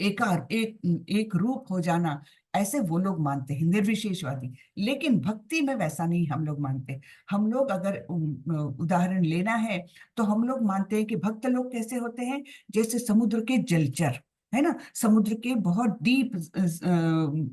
एकार एक रूप हो जाना, ऐसे वो लोग मानते हैं निर्विशेषवादी। लेकिन भक्ति में वैसा नहीं हम लोग मानते। हम लोग अगर उदाहरण लेना है तो हम लोग मानते हैं कि भक्त लोग कैसे होते हैं? जैसे समुद्र के जलचर, है ना, समुद्र के बहुत डीप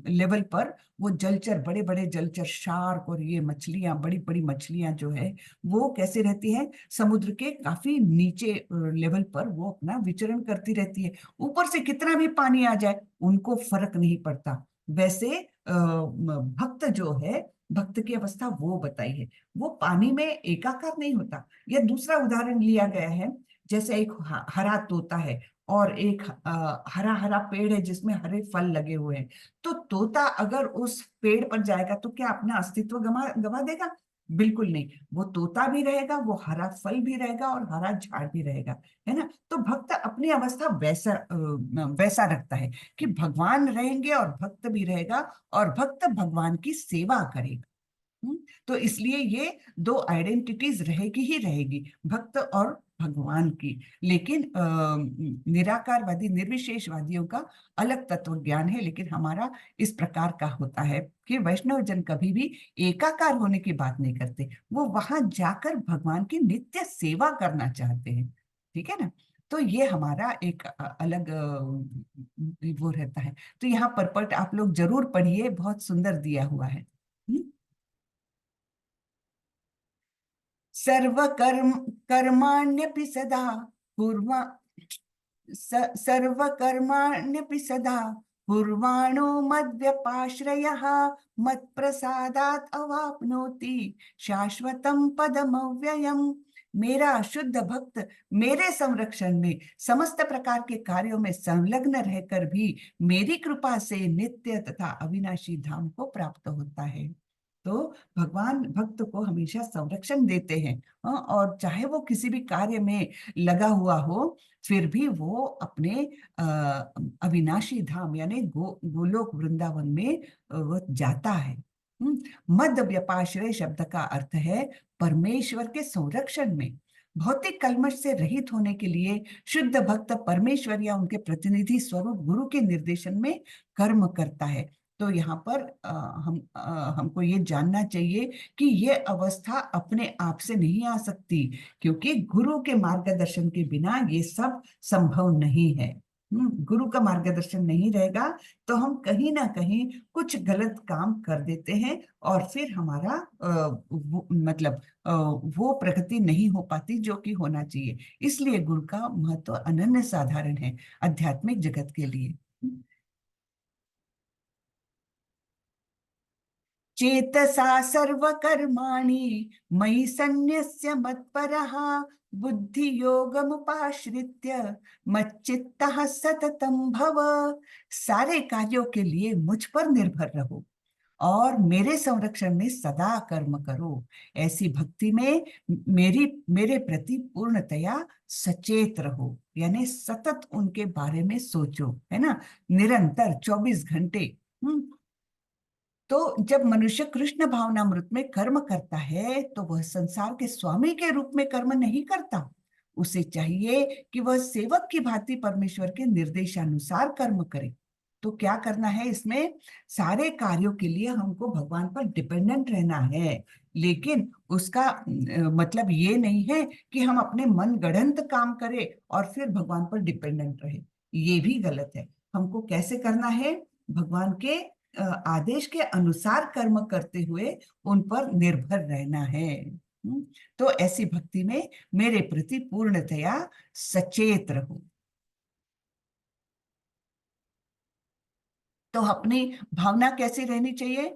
लेवल पर वो जलचर, बड़े बड़े जलचर, शार्क और ये मछलियां, बड़ी बड़ी मछलियां जो है वो कैसे रहती हैं? समुद्र के काफी नीचे लेवल पर वो अपना विचरण करती रहती है। ऊपर से कितना भी पानी आ जाए उनको फर्क नहीं पड़ता। वैसे भक्त जो है, भक्त की अवस्था वो बताई है, वो पानी में एकाकार नहीं होता। या दूसरा उदाहरण लिया गया है, जैसे एक हरा तोता है और एक हरा हरा पेड़ है जिसमें हरे फल लगे हुए हैं। तो तोता अगर उस पेड़ पर जाएगा तो क्या अपना अस्तित्व गवा गवा देगा? बिल्कुल नहीं। वो तोता भी रहेगा, वो हरा फल भी रहेगा और हरा झाड़ भी रहेगा, है ना। तो भक्त अपनी अवस्था वैसा रखता है कि भगवान रहेंगे और भक्त भी रहेगा, और भक्त भगवान की सेवा करेगा। तो इसलिए ये दो आइडेंटिटीज रहेगी ही रहेगी, भक्त और भगवान की। लेकिन निराकारवादी निर्विशेषवादियों का अलग तत्व ज्ञान है। लेकिन हमारा इस प्रकार का होता है कि वैष्णव जन कभी भी एकाकार होने की बात नहीं करते, वो वहां जाकर भगवान की नित्य सेवा करना चाहते हैं। ठीक है ना। तो ये हमारा एक अलग वो रहता है। तो यहाँ परपट आप लोग जरूर पढ़िए, बहुत सुंदर दिया हुआ है। सर्वकर्म कर्माण्यपि सदा कुर्वा सर्वकर्माण्यपि सदा कुर्वाणो मद्व्यपाश्रयः मत्प्रसादात् अवाप्नोति शाश्वतं पदमव्ययम्। मेरा शुद्ध भक्त मेरे संरक्षण में समस्त प्रकार के कार्यों में संलग्न रहकर भी मेरी कृपा से नित्य तथा अविनाशी धाम को प्राप्त होता है। तो भगवान भक्त को हमेशा संरक्षण देते हैं। और चाहे वो किसी भी कार्य में लगा हुआ हो, फिर भी वो अपने अविनाशी धाम यानी गोलोक वृंदावन में वो जाता है। मद व्यपाश्रय शब्द का अर्थ है परमेश्वर के संरक्षण में। भौतिक कल्मश से रहित होने के लिए शुद्ध भक्त परमेश्वर या उनके प्रतिनिधि स्वरूप गुरु के निर्देशन में कर्म करता है। तो यहाँ पर हमको ये जानना चाहिए कि ये अवस्था अपने आप से नहीं आ सकती, क्योंकि गुरु के मार्गदर्शन के बिना ये सब संभव नहीं है। गुरु का मार्गदर्शन नहीं रहेगा तो हम कहीं ना कहीं कुछ गलत काम कर देते हैं और फिर हमारा मतलब वो प्रगति नहीं हो पाती जो कि होना चाहिए। इसलिए गुरु का महत्व अनन्य साधारण है आध्यात्मिक जगत के लिए। चेतसा सर्वकर्माणि मयि सन्न्यस्य मत्परः बुद्धि योगमुपाश्रित्य मच्चित्तः सततं भव। सारे कार्यों के लिए मुझ पर निर्भर रहो और मेरे संरक्षण में सदा कर्म करो। ऐसी भक्ति में मेरे प्रति पूर्णतया सचेत रहो, यानी सतत उनके बारे में सोचो, है ना, निरंतर 24 घंटे। तो जब मनुष्य कृष्ण भावनामृत में कर्म करता है तो वह संसार के स्वामी के रूप में कर्म नहीं करता। उसे चाहिए कि वह सेवक की भांति परमेश्वर के निर्देशानुसार कर्म करे। तो क्या करना है इसमें? सारे कार्यों के लिए हमको भगवान पर डिपेंडेंट रहना है, लेकिन उसका मतलब ये नहीं है कि हम अपने मन गढ़ंत काम करें और फिर भगवान पर डिपेंडेंट रहे। ये भी गलत है। हमको कैसे करना है? भगवान के आदेश के अनुसार कर्म करते हुए उन पर निर्भर रहना है। तो ऐसी भक्ति में मेरे प्रति पूर्णतया सचेत रहो। तो अपनी भावना कैसी रहनी चाहिए?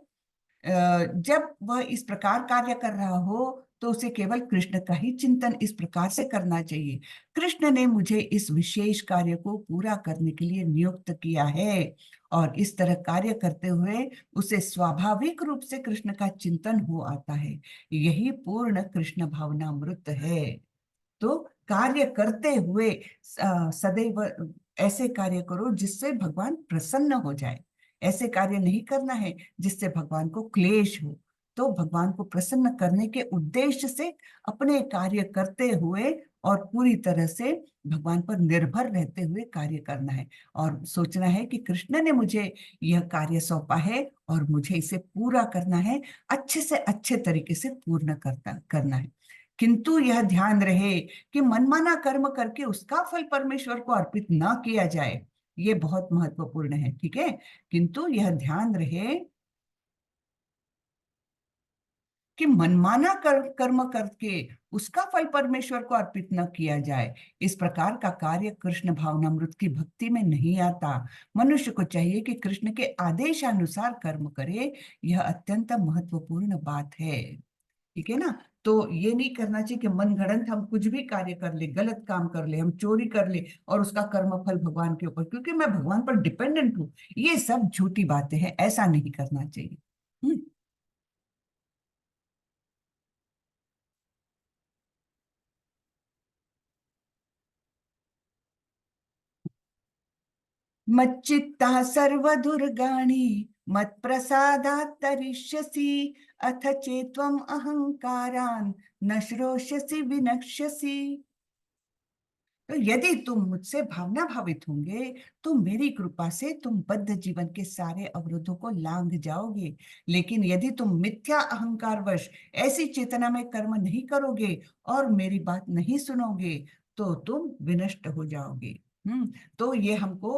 जब वह इस प्रकार कार्य कर रहा हो तो उसे केवल कृष्ण का ही चिंतन इस प्रकार से करना चाहिए। कृष्ण ने मुझे इस विशेष कार्य को पूरा करने के लिए नियुक्त किया है, और इस तरह कार्य करते हुए उसे स्वाभाविक रूप से कृष्ण का चिंतन हो आता है। यही पूर्ण कृष्ण भावनामृत है। तो कार्य करते हुए सदैव ऐसे कार्य करो जिससे भगवान प्रसन्न हो जाए। ऐसे कार्य नहीं करना है जिससे भगवान को क्लेश हो। तो भगवान को प्रसन्न करने के उद्देश्य से अपने कार्य करते हुए और पूरी तरह से भगवान पर निर्भर रहते हुए कार्य करना है, और सोचना है कि कृष्ण ने मुझे यह कार्य सौंपा है और मुझे इसे पूरा करना है, अच्छे से अच्छे तरीके से पूर्ण करना है। किंतु यह ध्यान रहे कि मनमाना कर्म करके उसका फल परमेश्वर को अर्पित ना किया जाए। ये बहुत महत्वपूर्ण है, ठीक है। किंतु यह ध्यान रहे कि मनमाना कर्म करके उसका फल परमेश्वर को अर्पित न किया जाए। इस प्रकार का कार्य कृष्ण भावनामृत की भक्ति में नहीं आता। मनुष्य को चाहिए कि कृष्ण के आदेशानुसार कर्म करे। यह अत्यंत महत्वपूर्ण बात है, ठीक है ना। तो ये नहीं करना चाहिए कि मन गढ़ंत हम कुछ भी कार्य कर ले, गलत काम कर ले, हम चोरी कर ले और उसका कर्म फल भगवान के ऊपर, क्योंकि मैं भगवान पर डिपेंडेंट हूँ। ये सब झूठी बातें हैं, ऐसा नहीं करना चाहिए। मच्चित्ता सर्वदुर्गाणि मत्प्रसादात् तरिष्यसि अथ चेत्त्वम् अहंकारान् न श्रोष्यसि विनक्ष्यसि। तो यदि तुम मुझसे भावना भावित होंगे तो मेरी कृपा से तुम बद्ध जीवन के सारे अवरोधों को लांघ जाओगे। लेकिन यदि तुम मिथ्या अहंकार वश ऐसी चेतना में कर्म नहीं करोगे और मेरी बात नहीं सुनोगे तो तुम विनष्ट हो जाओगे। तो ये हमको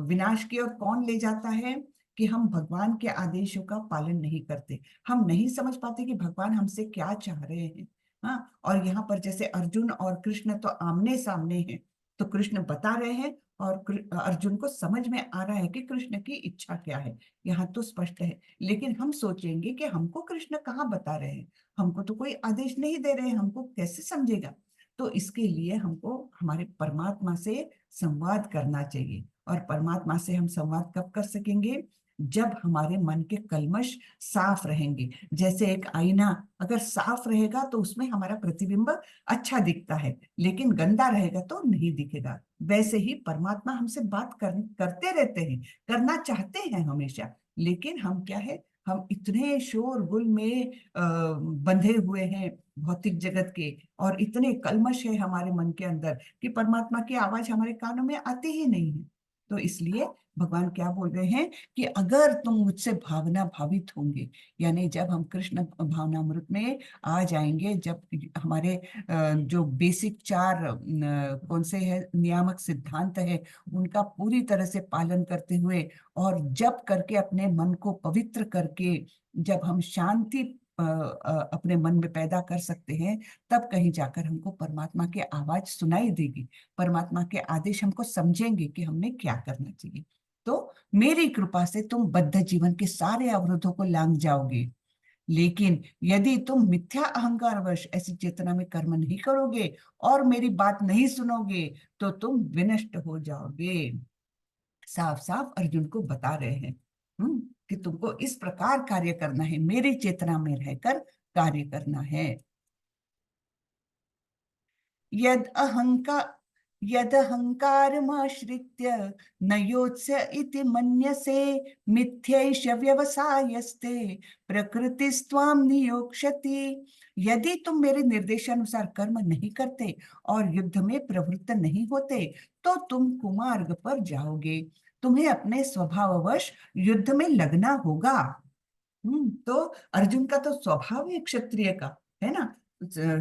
विनाश की ओर कौन ले जाता है? कि हम भगवान के आदेशों का पालन नहीं करते। हम नहीं समझ पाते कि भगवान हमसे क्या चाह रहे हैं। हाँ, और यहाँ पर जैसे अर्जुन और कृष्ण तो आमने सामने हैं, तो कृष्ण बता रहे हैं और अर्जुन को समझ में आ रहा है कि कृष्ण की इच्छा क्या है। यहाँ तो स्पष्ट है। लेकिन हम सोचेंगे कि हमको कृष्ण कहाँ बता रहे हैं, हमको तो कोई आदेश नहीं दे रहे हैं, हमको कैसे समझेगा। तो इसके लिए हमको हमारे परमात्मा से संवाद करना चाहिए। और परमात्मा से हम संवाद कब कर सकेंगे? जब हमारे मन के कल्मश साफ रहेंगे। जैसे एक आईना अगर साफ रहेगा तो उसमें हमारा प्रतिबिंब अच्छा दिखता है, लेकिन गंदा रहेगा तो नहीं दिखेगा। वैसे ही परमात्मा हमसे बात करते रहते हैं, करना चाहते हैं हमेशा, लेकिन हम क्या है, हम इतने शोरगुल में बंधे हुए हैं भौतिक जगत के, और इतने कल्मश है हमारे मन के अंदर कि परमात्मा की आवाज हमारे कानों में आती ही नहीं है। तो इसलिए भगवान क्या बोल रहे हैं कि अगर तुम मुझसे भावना भावित होंगे, यानी जब हम कृष्ण भावनामृत में आ जाएंगे, जब हमारे जो बेसिक चार कौन से है नियामक सिद्धांत है उनका पूरी तरह से पालन करते हुए, और जब करके अपने मन को पवित्र करके जब हम शांति अपने मन में पैदा कर सकते हैं, तब कहीं जाकर हमको परमात्मा की आवाज सुनाई देगी, परमात्मा के आदेश हमको समझेंगे कि हमने क्या करना चाहिए। तो मेरी कृपा से तुम बद्ध जीवन के सारे अवरोधों को लांघ जाओगे। लेकिन यदि तुम मिथ्या अहंकारवश ऐसी चेतना में कर्म नहीं करोगे और मेरी बात नहीं सुनोगे, तो तुम विनष्ट हो जाओगे। साफ साफ अर्जुन को बता रहे हैं कि तुमको इस प्रकार कार्य करना है, मेरी चेतना में रहकर कार्य करना है। यद अहंकार यदहंकारमाश्रित्य न योत्स्य इति मन्यसे, मिथ्यैष व्यवसायस्ते प्रकृतिस्त्वां नियोक्ष्यति। यदि तुम मेरे निर्देशानुसार कर्म नहीं करते और युद्ध में प्रवृत्त नहीं होते, तो तुम कुमार्ग पर जाओगे। तुम्हें अपने स्वभाववश युद्ध में लगना होगा। तो अर्जुन का तो स्वभाव है क्षत्रिय का, है ना।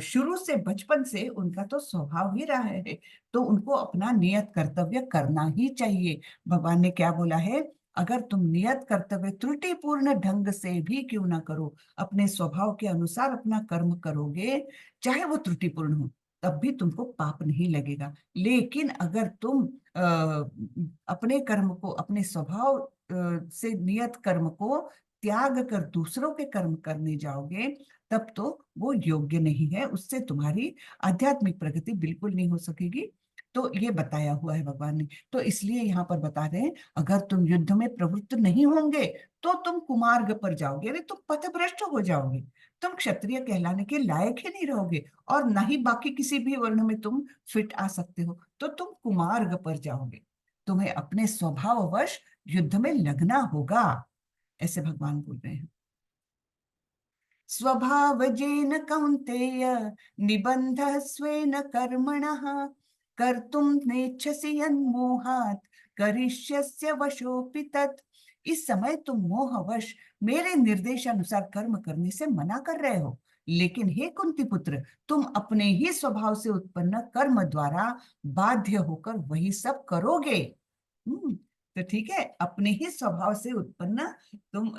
शुरू से बचपन से उनका तो स्वभाव ही रहा है, तो उनको अपना नियत कर्तव्य करना ही चाहिए। भगवान ने क्या बोला है, अगर तुम नियत कर्तव्य त्रुटिपूर्ण ढंग से भी क्यों ना करो, अपने स्वभाव के अनुसार अपना कर्म करोगे, चाहे वो त्रुटिपूर्ण हो, तब भी तुमको पाप नहीं लगेगा। लेकिन अगर तुम अपने कर्म को, अपने स्वभाव से नियत कर्म को त्याग कर दूसरों के कर्म करने जाओगे, तब तो वो योग्य नहीं है, उससे तुम्हारी आध्यात्मिक प्रगति बिल्कुल नहीं हो सकेगी। तो ये बताया हुआ है भगवान ने। तो इसलिए यहाँ पर बता रहे हैं, अगर तुम युद्ध में प्रवृत्त नहीं होंगे तो तुम कुमार्ग पर जाओगे, अरे तुम पथभ्रष्ट हो जाओगे, तुम क्षत्रिय कहलाने के लायक ही नहीं रहोगे, और ना ही बाकी किसी भी वर्ण में तुम फिट आ सकते हो, तो तुम कुमार्ग पर जाओगे। तुम्हें अपने स्वभाववश युद्ध में लगना होगा, ऐसे भगवान बोल रहे हैं। स्वभावजेन कौन्तेय निबन्धः स्वेन कर्मणः, कर्तुं नेच्छसि यन्मोहात् करिष्यस्य वशोऽपि तत्। इस समय तुम मोहवश मेरे निर्देशानुसार कर्म करने से मना कर रहे हो, लेकिन हे कुंती पुत्र, तुम अपने ही स्वभाव से उत्पन्न कर्म द्वारा बाध्य होकर वही सब करोगे। तो ठीक है, अपने ही स्वभाव से उत्पन्न तुम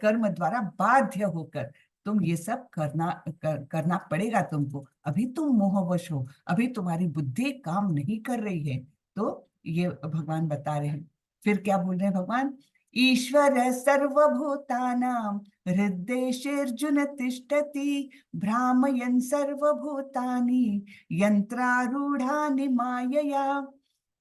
कर्म द्वारा बाध्य होकर तुम ये सब करना पड़ेगा तुमको। अभी तुम मोहवश हो, अभी तुम्हारी बुद्धि काम नहीं कर रही है। तो ये भगवान बता रहे हैं। फिर क्या बोल रहे हैं भगवान, ईश्वर सर्वभूतानां हृद्देशेऽर्जुन तिष्ठति, भ्रामयन् सर्वभूतानि यंत्रारूढ़ानि मायया।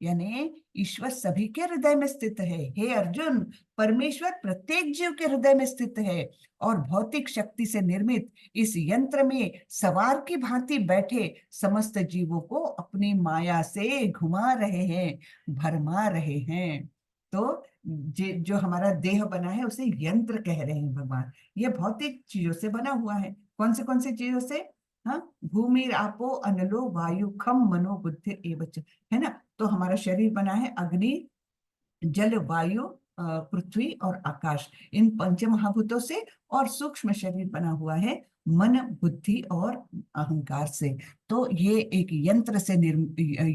यानी ईश्वर सभी के हृदय में स्थित है। हे अर्जुन, परमेश्वर प्रत्येक जीव के हृदय में स्थित है, और भौतिक शक्ति से निर्मित इस यंत्र में सवार की भांति बैठे समस्त जीवों को अपनी माया से घुमा रहे हैं, भरमा रहे हैं। तो जो हमारा देह बना है उसे यंत्र कह रहे हैं भगवान। ये भौतिक चीजों से बना हुआ है। कौन से चीजों से? हाँ, भूमि आपो अनलो वायु खम मनो बुद्धि एवच, है ना। तो हमारा शरीर बना है अग्नि, जल, वायु, पृथ्वी और आकाश, इन पंच महाभूतों से, और सूक्ष्म शरीर बना हुआ है मन, बुद्धि और अहंकार से। तो ये एक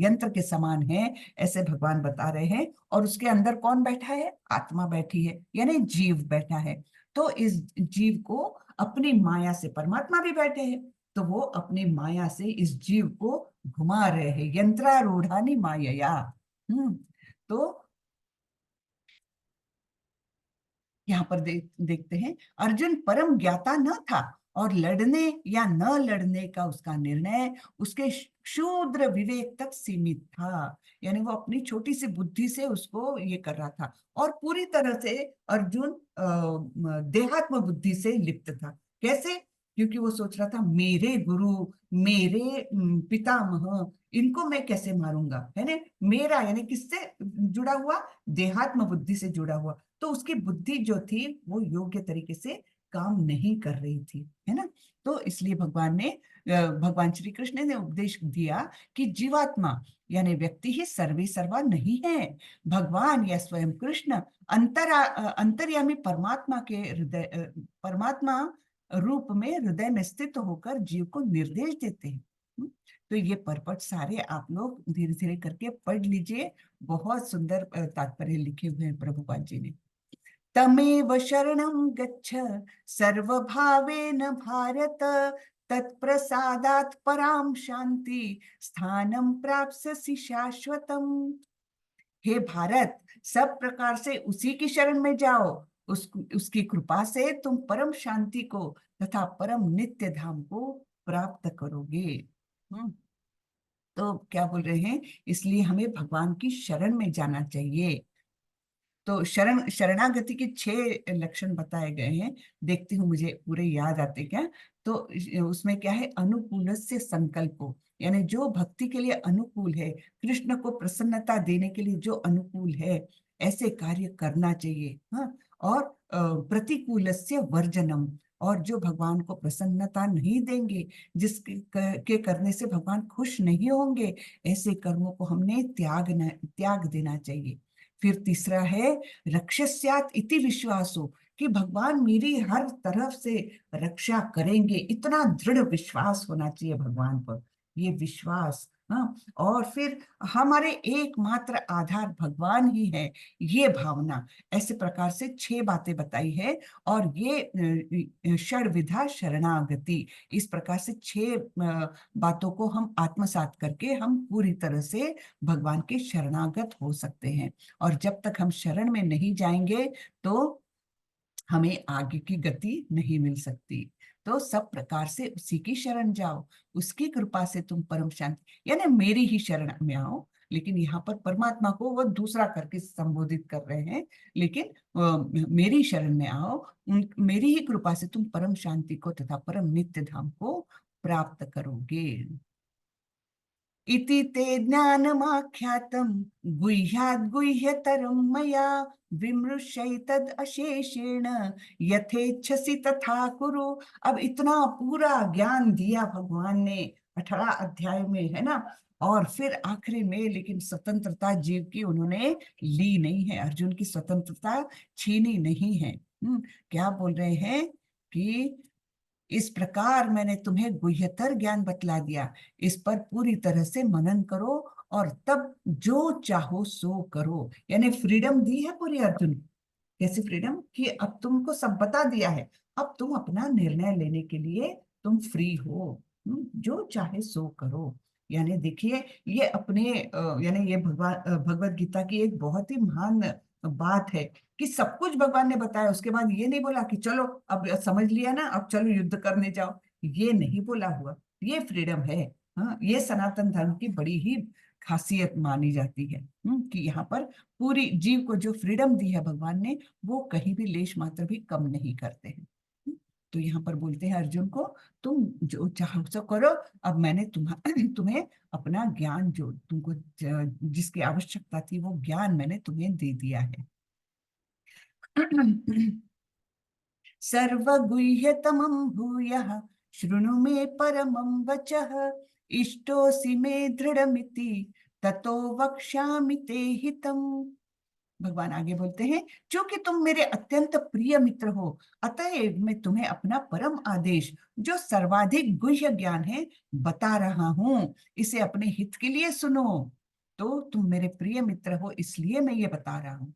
यंत्र के समान है, ऐसे भगवान बता रहे हैं। और उसके अंदर कौन बैठा है? आत्मा बैठी है, यानी जीव बैठा है। तो इस जीव को अपनी माया से, परमात्मा भी बैठे हैं, तो वो अपनी माया से इस जीव को घुमा रहे हैं, यंत्रारूढ़ानि मायया। तो यहाँ पर देखते हैं, अर्जुन परम ज्ञाता न था, और लड़ने या न लड़ने का उसका निर्णय उसके क्षुद्र विवेक तक सीमित था। यानी वो अपनी छोटी सी बुद्धि से उसको ये कर रहा था, और पूरी तरह से अर्जुन देहात्म बुद्धि से लिप्त था। कैसे? क्योंकि वो सोच रहा था, मेरे गुरु, मेरे पितामह, इनको मैं कैसे मारूंगा, है ना। मेरा यानी किससे जुड़ा हुआ? देहात्म बुद्धि से जुड़ा हुआ। तो उसकी बुद्धि जो थी वो योग्य तरीके से काम नहीं कर रही थी, है ना। तो इसलिए भगवान श्री कृष्ण ने उपदेश दिया कि जीवात्मा यानी व्यक्ति ही सर्वे सर्वा नहीं है। भगवान या स्वयं कृष्ण अंतर्यामी परमात्मा के परमात्मा रूप में हृदय में स्थित होकर जीव को निर्देश देते हैं। तो ये परपट सारे आप लोग धीरे धीरे करके पढ़ लीजिए, बहुत सुंदर तात्पर्य लिखे हुए हैं प्रभुपाद जी ने। तमेव शरणं गच्छ सर्वभावेन भारत, तत्प्रसादात् परां शांति स्थानं प्राप्स्यसि शाश्वतम्। हे भारत, सब प्रकार से उसी की शरण में जाओ, उसकी कृपा से तुम परम शांति को तथा परम नित्य धाम को प्राप्त करोगे। तो क्या बोल रहे हैं, इसलिए हमें भगवान की शरण में जाना चाहिए। तो शरणागति के 6 लक्षण बताए गए हैं। देखती हूँ मुझे पूरे याद आते क्या। तो उसमें क्या है, अनुकूलस्य संकल्पो, यानी जो भक्ति के लिए अनुकूल है, कृष्ण को प्रसन्नता देने के लिए जो अनुकूल है, ऐसे कार्य करना चाहिए। हाँ, और प्रतिकूलस्य वर्जनम, और जो भगवान को प्रसन्नता नहीं देंगे, जिसके के करने से भगवान खुश नहीं होंगे, ऐसे कर्मों को हमने त्याग देना चाहिए। फिर तीसरा है रक्षस्यात् इति विश्वासो, कि भगवान मेरी हर तरफ से रक्षा करेंगे, इतना दृढ़ विश्वास होना चाहिए भगवान पर, ये विश्वास। हाँ, और फिर हमारे एकमात्र आधार भगवान ही है, ये भावना। ऐसे प्रकार से 6 बातें बताई है, और ये षड्विधा शरणागति, इस प्रकार से 6 बातों को हम आत्मसात करके हम पूरी तरह से भगवान के शरणागत हो सकते हैं। और जब तक हम शरण में नहीं जाएंगे तो हमें आगे की गति नहीं मिल सकती। तो सब प्रकार से उसी की शरण जाओ, उसकी कृपा से तुम परम शांति, यानी मेरी ही शरण में आओ। लेकिन यहाँ पर परमात्मा को वो दूसरा करके संबोधित कर रहे हैं, लेकिन मेरी शरण में आओ, मेरी ही कृपा से तुम परम शांति को तथा परम नित्य धाम को प्राप्त करोगे। इति ते ज्ञानमाख्यातं गुह्याद् गुह्यतरं मया, विमृश्यैतद् अशेषेण यथेच्छसि तथा कुरु। अब इतना पूरा ज्ञान दिया भगवान ने 18 अध्याय में, है ना। और फिर आखिरी में लेकिन स्वतंत्रता जीव की उन्होंने ली नहीं है, अर्जुन की स्वतंत्रता छीनी नहीं है। क्या बोल रहे हैं कि इस प्रकार मैंने तुम्हें गुह्यतर ज्ञान बतला दिया, इस पर पूरी तरह से मनन करो, और तब जो चाहो सो करो। यानी फ्रीडम दी है पूरी अर्जुन। कैसी फ्रीडम, कि अब तुमको सब बता दिया है, अब तुम अपना निर्णय लेने के लिए तुम फ्री हो। जो चाहे सो करो। यानी देखिए, ये अपने यानी ये भगवत गीता की एक बहुत ही महान बात है, कि सब कुछ भगवान ने बताया, उसके बाद ये नहीं बोला कि चलो अब समझ लिया ना, अब चलो युद्ध करने जाओ, ये नहीं बोला हुआ। ये फ्रीडम है। हाँ, ये सनातन धर्म की बड़ी ही खासियत मानी जाती है, कि यहाँ पर पूरी जीव को जो फ्रीडम दी है भगवान ने, वो कहीं भी लेश मात्र भी कम नहीं करते हैं। तो यहाँ पर बोलते हैं अर्जुन को, तुम जो चाहो सो करो, अब मैंने तुम्हें अपना ज्ञान, जो तुमको जिसकी आवश्यकता थी, वो ज्ञान मैंने तुम्हें दे दिया है। सर्वगुह्यतमं भूयः शृणु मे परमं वचः, इष्टोऽसि मे दृढ़मिति ततो वक्ष्यामि ते हितम्। भगवान आगे बोलते हैं, क्योंकि तुम मेरे अत्यंत प्रिय मित्र हो, अतएव मैं तुम्हें अपना परम आदेश, जो सर्वाधिक गुह्य ज्ञान है, बता रहा हूं। इसे अपने हित के लिए सुनो। तो तुम मेरे प्रिय मित्र हो, इसलिए मैं ये बता रहा हूं।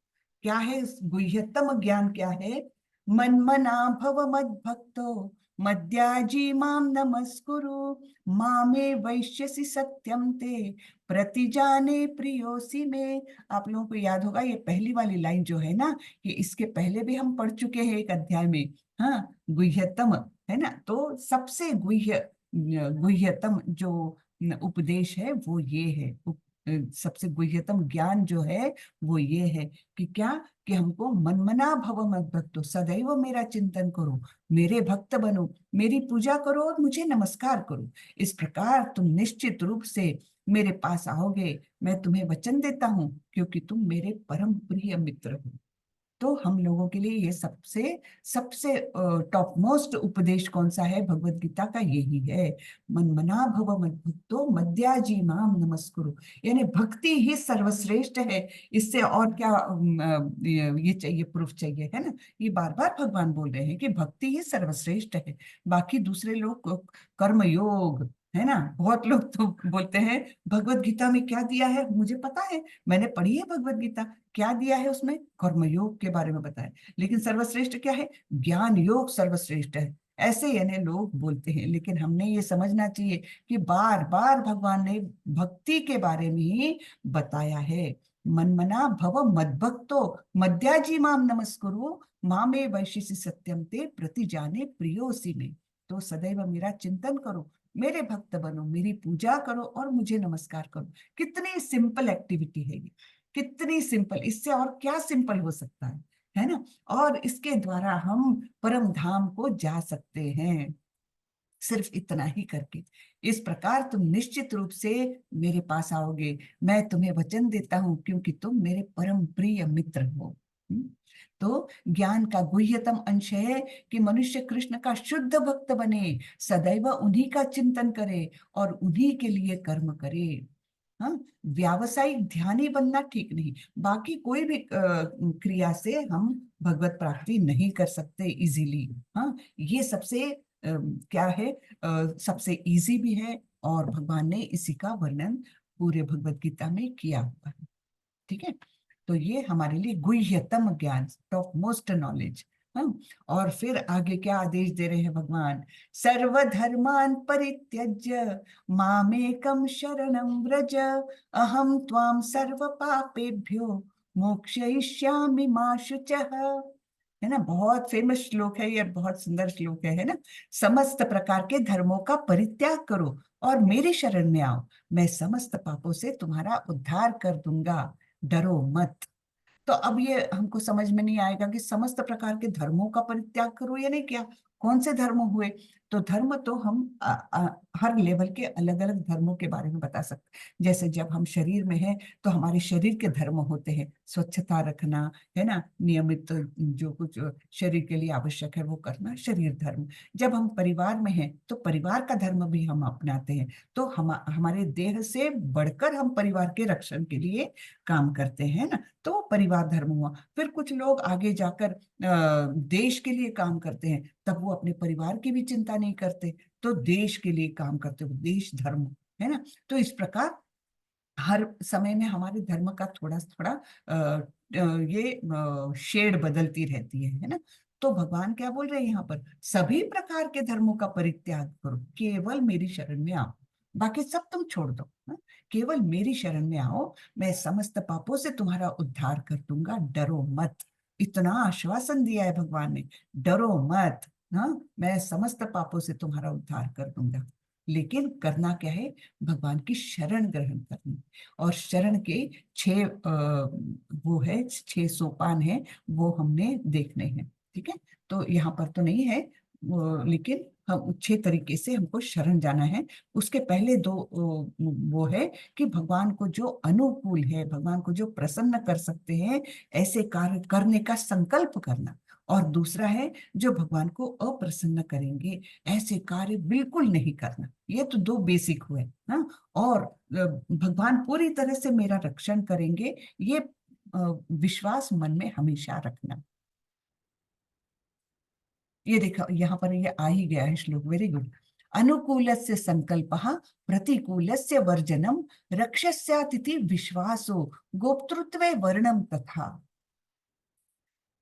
क्या है गुह्यतम ज्ञान, क्या है? मन्मना भव मद भक्तो मद्याजी माम नमस्कुरु, मामे वैश्यसि सत्यम ते प्रतिजाने प्रियोसी में। आप लोगों को याद होगा, ये पहली वाली लाइन जो है ना, कि इसके पहले भी हम पढ़ चुके हैं एक अध्याय में। हाँ, गुह्यतम, है ना। तो सबसे गुह्यतम जो उपदेश है वो ये है, सबसे गुह्यतम ज्ञान जो है वो ये है, कि क्या, कि हमको मनमना भव मद भक्तो, सदैव मेरा चिंतन करो, मेरे भक्त बनो, मेरी पूजा करो और मुझे नमस्कार करो। इस प्रकार तुम निश्चित रूप से मेरे पास आओगे, मैं तुम्हें वचन देता हूँ, क्योंकि तुम मेरे परम प्रिय मित्र हो। तो हम लोगों के लिए ये सबसे सबसे टॉप मोस्ट उपदेश कौन सा है? भगवत गीता का यही है, मन मना भव मद्भक्तो मद्याजी माम नमस्कुरु। यानी भक्ति ही सर्वश्रेष्ठ है। इससे और क्या ये चाहिए, प्रूफ चाहिए, है ना? ये बार बार भगवान बोल रहे हैं कि भक्ति ही सर्वश्रेष्ठ है। बाकी दूसरे लोग कर्म योग, है ना? बहुत लोग तो बोलते हैं भगवत गीता में क्या दिया है, मुझे पता है, मैंने पढ़ी है भगवत गीता, क्या दिया है उसमें? कर्मयोग के बारे में बताया। लेकिन सर्वश्रेष्ठ क्या है? ज्ञान योग सर्वश्रेष्ठ है, ऐसे यानी लोग बोलते हैं। लेकिन हमने ये समझना चाहिए कि बार बार भगवान ने भक्ति के बारे में ही बताया है। मनमना भव मद्भक्तो मद्याजी माम नमस्कुरु मामे वैशिष्य सत्यम ते प्रतिजाने प्रियोसी में। तो सदैव मेरा चिंतन करो, मेरे भक्त बनो, मेरी पूजा करो और मुझे नमस्कार करो। कितनी सिंपल एक्टिविटी है ये, कितनी सिंपल, इससे और क्या सिंपल हो सकता है ना? और इसके द्वारा हम परम धाम को जा सकते हैं, सिर्फ इतना ही करके। इस प्रकार तुम निश्चित रूप से मेरे पास आओगे, मैं तुम्हें वचन देता हूं, क्योंकि तुम मेरे परम प्रिय मित्र हो। तो ज्ञान का गुह्यतम अंश है कि मनुष्य कृष्ण का शुद्ध भक्त बने, सदैव उन्हीं का चिंतन करे और उन्हीं के लिए कर्म करे। हाँ, व्यावसायिक ध्यानी बनना ठीक नहीं, बाकी कोई भी क्रिया से हम भगवत प्राप्ति नहीं कर सकते इजीली। हाँ, ये सबसे क्या है, सबसे इजी भी है, और भगवान ने इसी का वर्णन पूरे भगवत गीता में किया हुआ है। ठीक है, तो ये हमारे लिए गुह्यतम ज्ञान, टॉप मोस्ट नॉलेज। हम और फिर आगे क्या आदेश दे रहे हैं भगवान? सर्वधर्मान परित्यज्य मामेकम शरणं व्रज अहम त्वाम सर्व पापेभ्यो मोक्षयिष्यामि मा शुचः। है ना? बहुत फेमस श्लोक है ये, बहुत सुंदर श्लोक है ना? समस्त प्रकार के धर्मों का परित्याग करो और मेरी शरण में आओ, मैं समस्त पापों से तुम्हारा उद्धार कर दूंगा, डरो मत। तो अब ये हमको समझ में नहीं आएगा कि समस्त प्रकार के धर्मों का परित्याग करो यानी क्या, कौन से धर्म हुए? तो धर्म तो हम हर लेवल के अलग अलग धर्मों के बारे में बता सकते हैं। जैसे जब हम शरीर में हैं तो हमारे शरीर के धर्म होते हैं, स्वच्छता रखना, है ना, नियमित जो कुछ शरीर के लिए आवश्यक है वो करना, शरीर धर्म। जब हम परिवार में हैं तो परिवार का धर्म भी हम अपनाते हैं। तो हमारे देह से बढ़कर हम परिवार के रक्षण के लिए काम करते हैं ना, तो परिवार धर्म हुआ। फिर कुछ लोग आगे जाकर देश के लिए काम करते हैं, तब वो अपने परिवार की भी चिंता नहीं करते, तो देश के लिए काम करते हो, देश धर्म, है ना? तो इस प्रकार हर समय में हमारे धर्म का थोड़ा थोड़ा ये शेड बदलती रहती है ना? तो भगवान क्या बोल रहे हैं यहाँ पर? सभी प्रकार के धर्मों का परित्याग करो, केवल मेरी शरण में आओ, बाकी सब तुम छोड़ दो। हाँ? केवल मेरी शरण में आओ, मैं समस्त पापों से तुम्हारा उद्धार कर दूंगा, डरो मत। इतना आश्वासन दिया है भगवान ने, डरो मत। हाँ, मैं समस्त पापों से तुम्हारा उद्धार कर दूंगा। लेकिन करना क्या है? भगवान की शरण ग्रहण करनी। और शरण के 6 वो है, 6 सोपान है, वो हमने देखने हैं। ठीक है, तो यहाँ पर तो नहीं है लेकिन हम 6 तरीके से हमको शरण जाना है। उसके पहले 2 वो है कि भगवान को जो अनुकूल है, भगवान को जो प्रसन्न कर सकते हैं, ऐसे कार्य करने का संकल्प करना। और दूसरा है जो भगवान को अप्रसन्न करेंगे, ऐसे कार्य बिल्कुल नहीं करना। ये तो 2 बेसिक हुए। हाँ, और भगवान पूरी तरह से मेरा रक्षण करेंगे, ये विश्वास मन में हमेशा रखना। ये देखो यहाँ पर ये आ ही गया है श्लोक, वेरी गुड। अनुकूलस्य संकल्पः प्रतिकूलस्य वर्जनम रक्षस्यातिथि विश्वासो गोप्तृत्वे वर्णम तथा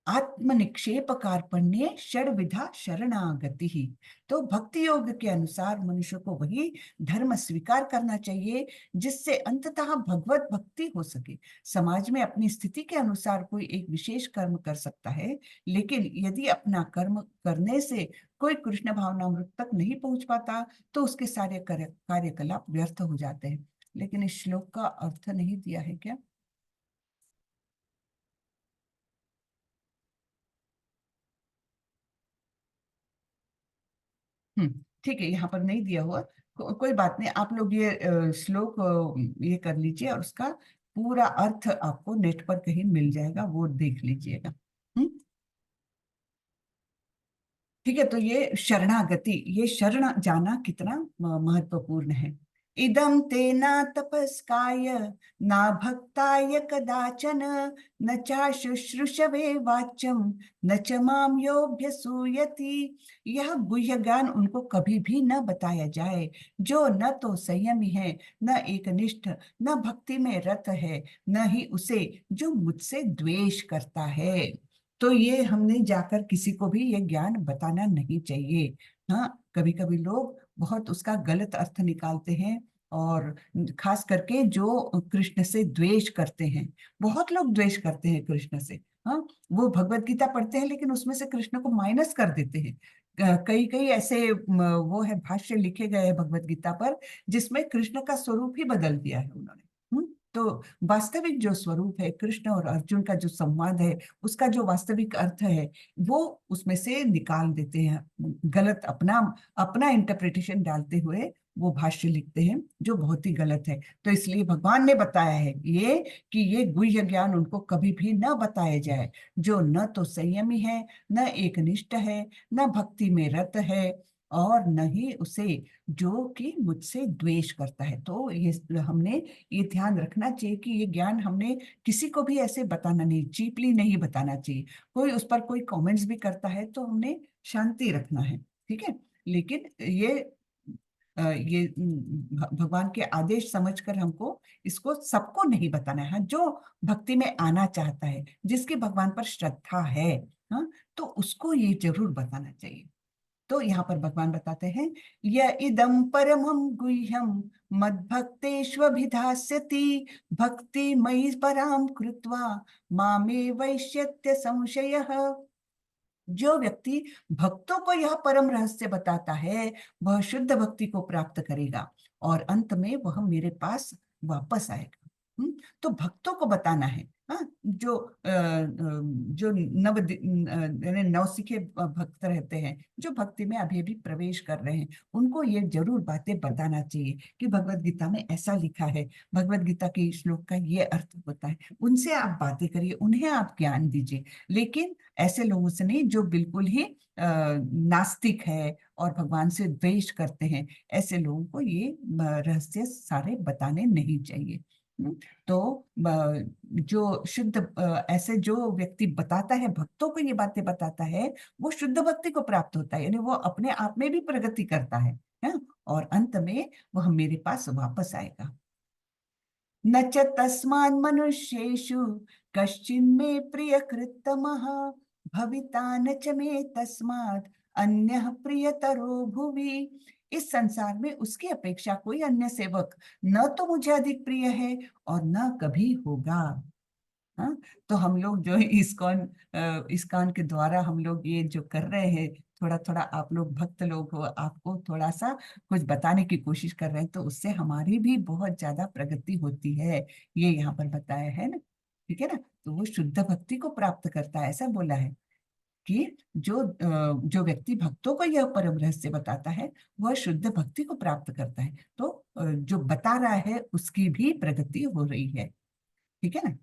आत्म निक्षेप कार्पण्य षड विधा शरणागति ही। तो भक्ति योग के अनुसार मनुष्य को वही धर्म स्वीकार करना चाहिए जिससे अंततः भगवत भक्ति हो सके। समाज में अपनी स्थिति के अनुसार कोई एक विशेष कर्म कर सकता है, लेकिन यदि अपना कर्म करने से कोई कृष्ण भावनामृत तक नहीं पहुंच पाता तो उसके सारे कार्यकलाप व्यर्थ हो जाते हैं। लेकिन इस श्लोक का अर्थ नहीं दिया है क्या? ठीक है, यहाँ पर नहीं दिया हुआ, कोई बात नहीं। आप लोग ये श्लोक ये कर लीजिए और उसका पूरा अर्थ आपको नेट पर कहीं मिल जाएगा, वो देख लीजिएगा। ठीक है, तो ये शरणागति, ये शरण जाना कितना महत्वपूर्ण है। इदं ते न तपस्काय न भक्ताय कदाचन न चाशुश्रूषवे वाच्यम न च माम योऽभ्यसूयति। यह गुह्य ज्ञान उनको कभी भी न बताया जाए जो न तो संयमी है, न एकनिष्ठ, न भक्ति में रत है, न ही उसे जो मुझसे द्वेष करता है। तो ये हमने जाकर किसी को भी ये ज्ञान बताना नहीं चाहिए। हाँ, कभी कभी लोग बहुत उसका गलत अर्थ निकालते हैं, और खास करके जो कृष्ण से द्वेष करते हैं। बहुत लोग द्वेष करते हैं कृष्ण से। हाँ, वो भगवत गीता पढ़ते हैं लेकिन उसमें से कृष्ण को माइनस कर देते हैं। कई कई ऐसे वो है भाष्य लिखे गए हैं भगवत गीता पर, जिसमें कृष्ण का स्वरूप ही बदल दिया है उन्होंने। तो वास्तविक जो स्वरूप है कृष्ण और अर्जुन का जो संवाद है, उसका जो वास्तविक अर्थ है वो उसमें से निकाल देते हैं, गलत अपना अपना इंटरप्रिटेशन डालते हुए वो भाष्य लिखते हैं, जो बहुत ही गलत है। तो इसलिए भगवान ने बताया है ये कि ये गुह्य ज्ञान उनको कभी भी न बताया जाए जो न तो संयमी है, न एकनिष्ठ है, न भक्ति में रत है, और न ही उसे जो कि मुझसे द्वेष करता है। तो ये हमने ये ध्यान रखना चाहिए कि ये ज्ञान हमने किसी को भी ऐसे बताना नहीं, चीपली नहीं बताना चाहिए। कोई उस पर कोई कमेंट्स भी करता है तो हमने शांति रखना है, ठीक है। लेकिन ये भगवान के आदेश समझकर हमको इसको सबको नहीं बताना है। हाँ, जो भक्ति में आना चाहता है, जिसकी भगवान पर श्रद्धा है, हाँ, तो उसको ये जरूर बताना चाहिए। तो यहाँ पर भगवान बताते हैं, य इदं परमं गुह्यं मद्भक्तेष्वभिधास्यति भक्ति मयि परां कृत्वा मामे वैश्यत्य संशयः। जो व्यक्ति भक्तों को यह परम रहस्य बताता है वह शुद्ध भक्ति को प्राप्त करेगा और अंत में वह मेरे पास वापस आएगा। तो भक्तों को बताना है। हाँ, जो यानी नवसिखे भक्त रहते हैं, जो भक्ति में अभी अभी प्रवेश कर रहे हैं, उनको ये जरूर बातें बताना चाहिए कि भगवत गीता में ऐसा लिखा है, भगवत गीता के श्लोक का ये अर्थ होता है। उनसे आप बातें करिए, उन्हें आप ज्ञान दीजिए। लेकिन ऐसे लोगों से नहीं जो बिल्कुल ही नास्तिक है और भगवान से द्वेष करते हैं, ऐसे लोगों को ये रहस्य सारे बताने नहीं चाहिए। तो जो शुद्ध ऐसे जो व्यक्ति बताता है, भक्तों को ये बातें बताता है, वो शुद्ध भक्ति को प्राप्त होता है, यानी वो अपने आप में भी प्रगति करता है, और अंत में वह मेरे पास वापस आएगा। न च तस्मान् मनुष्येषु कश्चिन्मे प्रियकृत्तमः भविता न च मे तस्मात् अन्यः प्रियतरो भुवि। इस संसार में उसकी अपेक्षा कोई अन्य सेवक न तो मुझे अधिक प्रिय है और न कभी होगा। हाँ, तो हम लोग जो इस्कॉन के द्वारा हम लोग ये जो कर रहे हैं, थोड़ा थोड़ा आप लोग भक्त लोग हो, आपको थोड़ा सा कुछ बताने की कोशिश कर रहे हैं, तो उससे हमारी भी बहुत ज्यादा प्रगति होती है। ये यहाँ पर बताया है ना, ठीक है ना। तो वो शुद्ध भक्ति को प्राप्त करता है, ऐसा बोला है कि जो व्यक्ति भक्तों को यह परम रहस्य बताता है वह शुद्ध भक्ति को प्राप्त करता है। तो जो बता रहा है उसकी भी प्रगति हो रही है, ठीक है ना।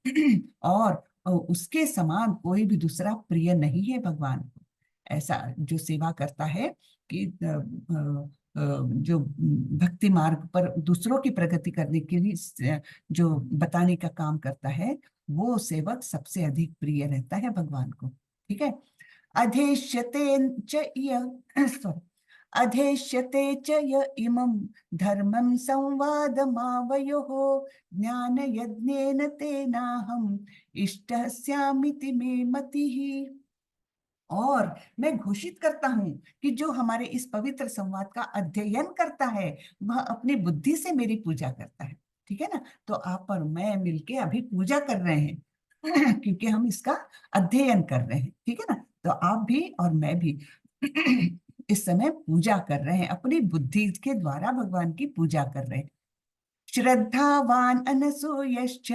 और उसके समान कोई भी दूसरा प्रिय नहीं है भगवान को। ऐसा जो सेवा करता है कि जो भक्ति मार्ग पर दूसरों की प्रगति करने के लिए जो बताने का काम करता है, वो सेवक सबसे अधिक प्रिय रहता है भगवान को, ठीक है। अधेष्यते च sorry, अधेष्यते च य इमं धर्मं संवादमावयोः ज्ञानयज्ञेन तेनाहम् इष्टस्यामिति मे मतिः। और मैं घोषित करता हूँ कि जो हमारे इस पवित्र संवाद का अध्ययन करता है वह अपनी बुद्धि से मेरी पूजा करता है, ठीक है ना। तो आप और मैं मिलके अभी पूजा कर रहे हैं क्योंकि हम इसका अध्ययन कर रहे हैं, ठीक है ना। तो आप भी और मैं भी इस समय पूजा कर रहे हैं, अपनी बुद्धि के द्वारा भगवान की पूजा कर रहे हैं। श्रद्धावान अनसूयश्च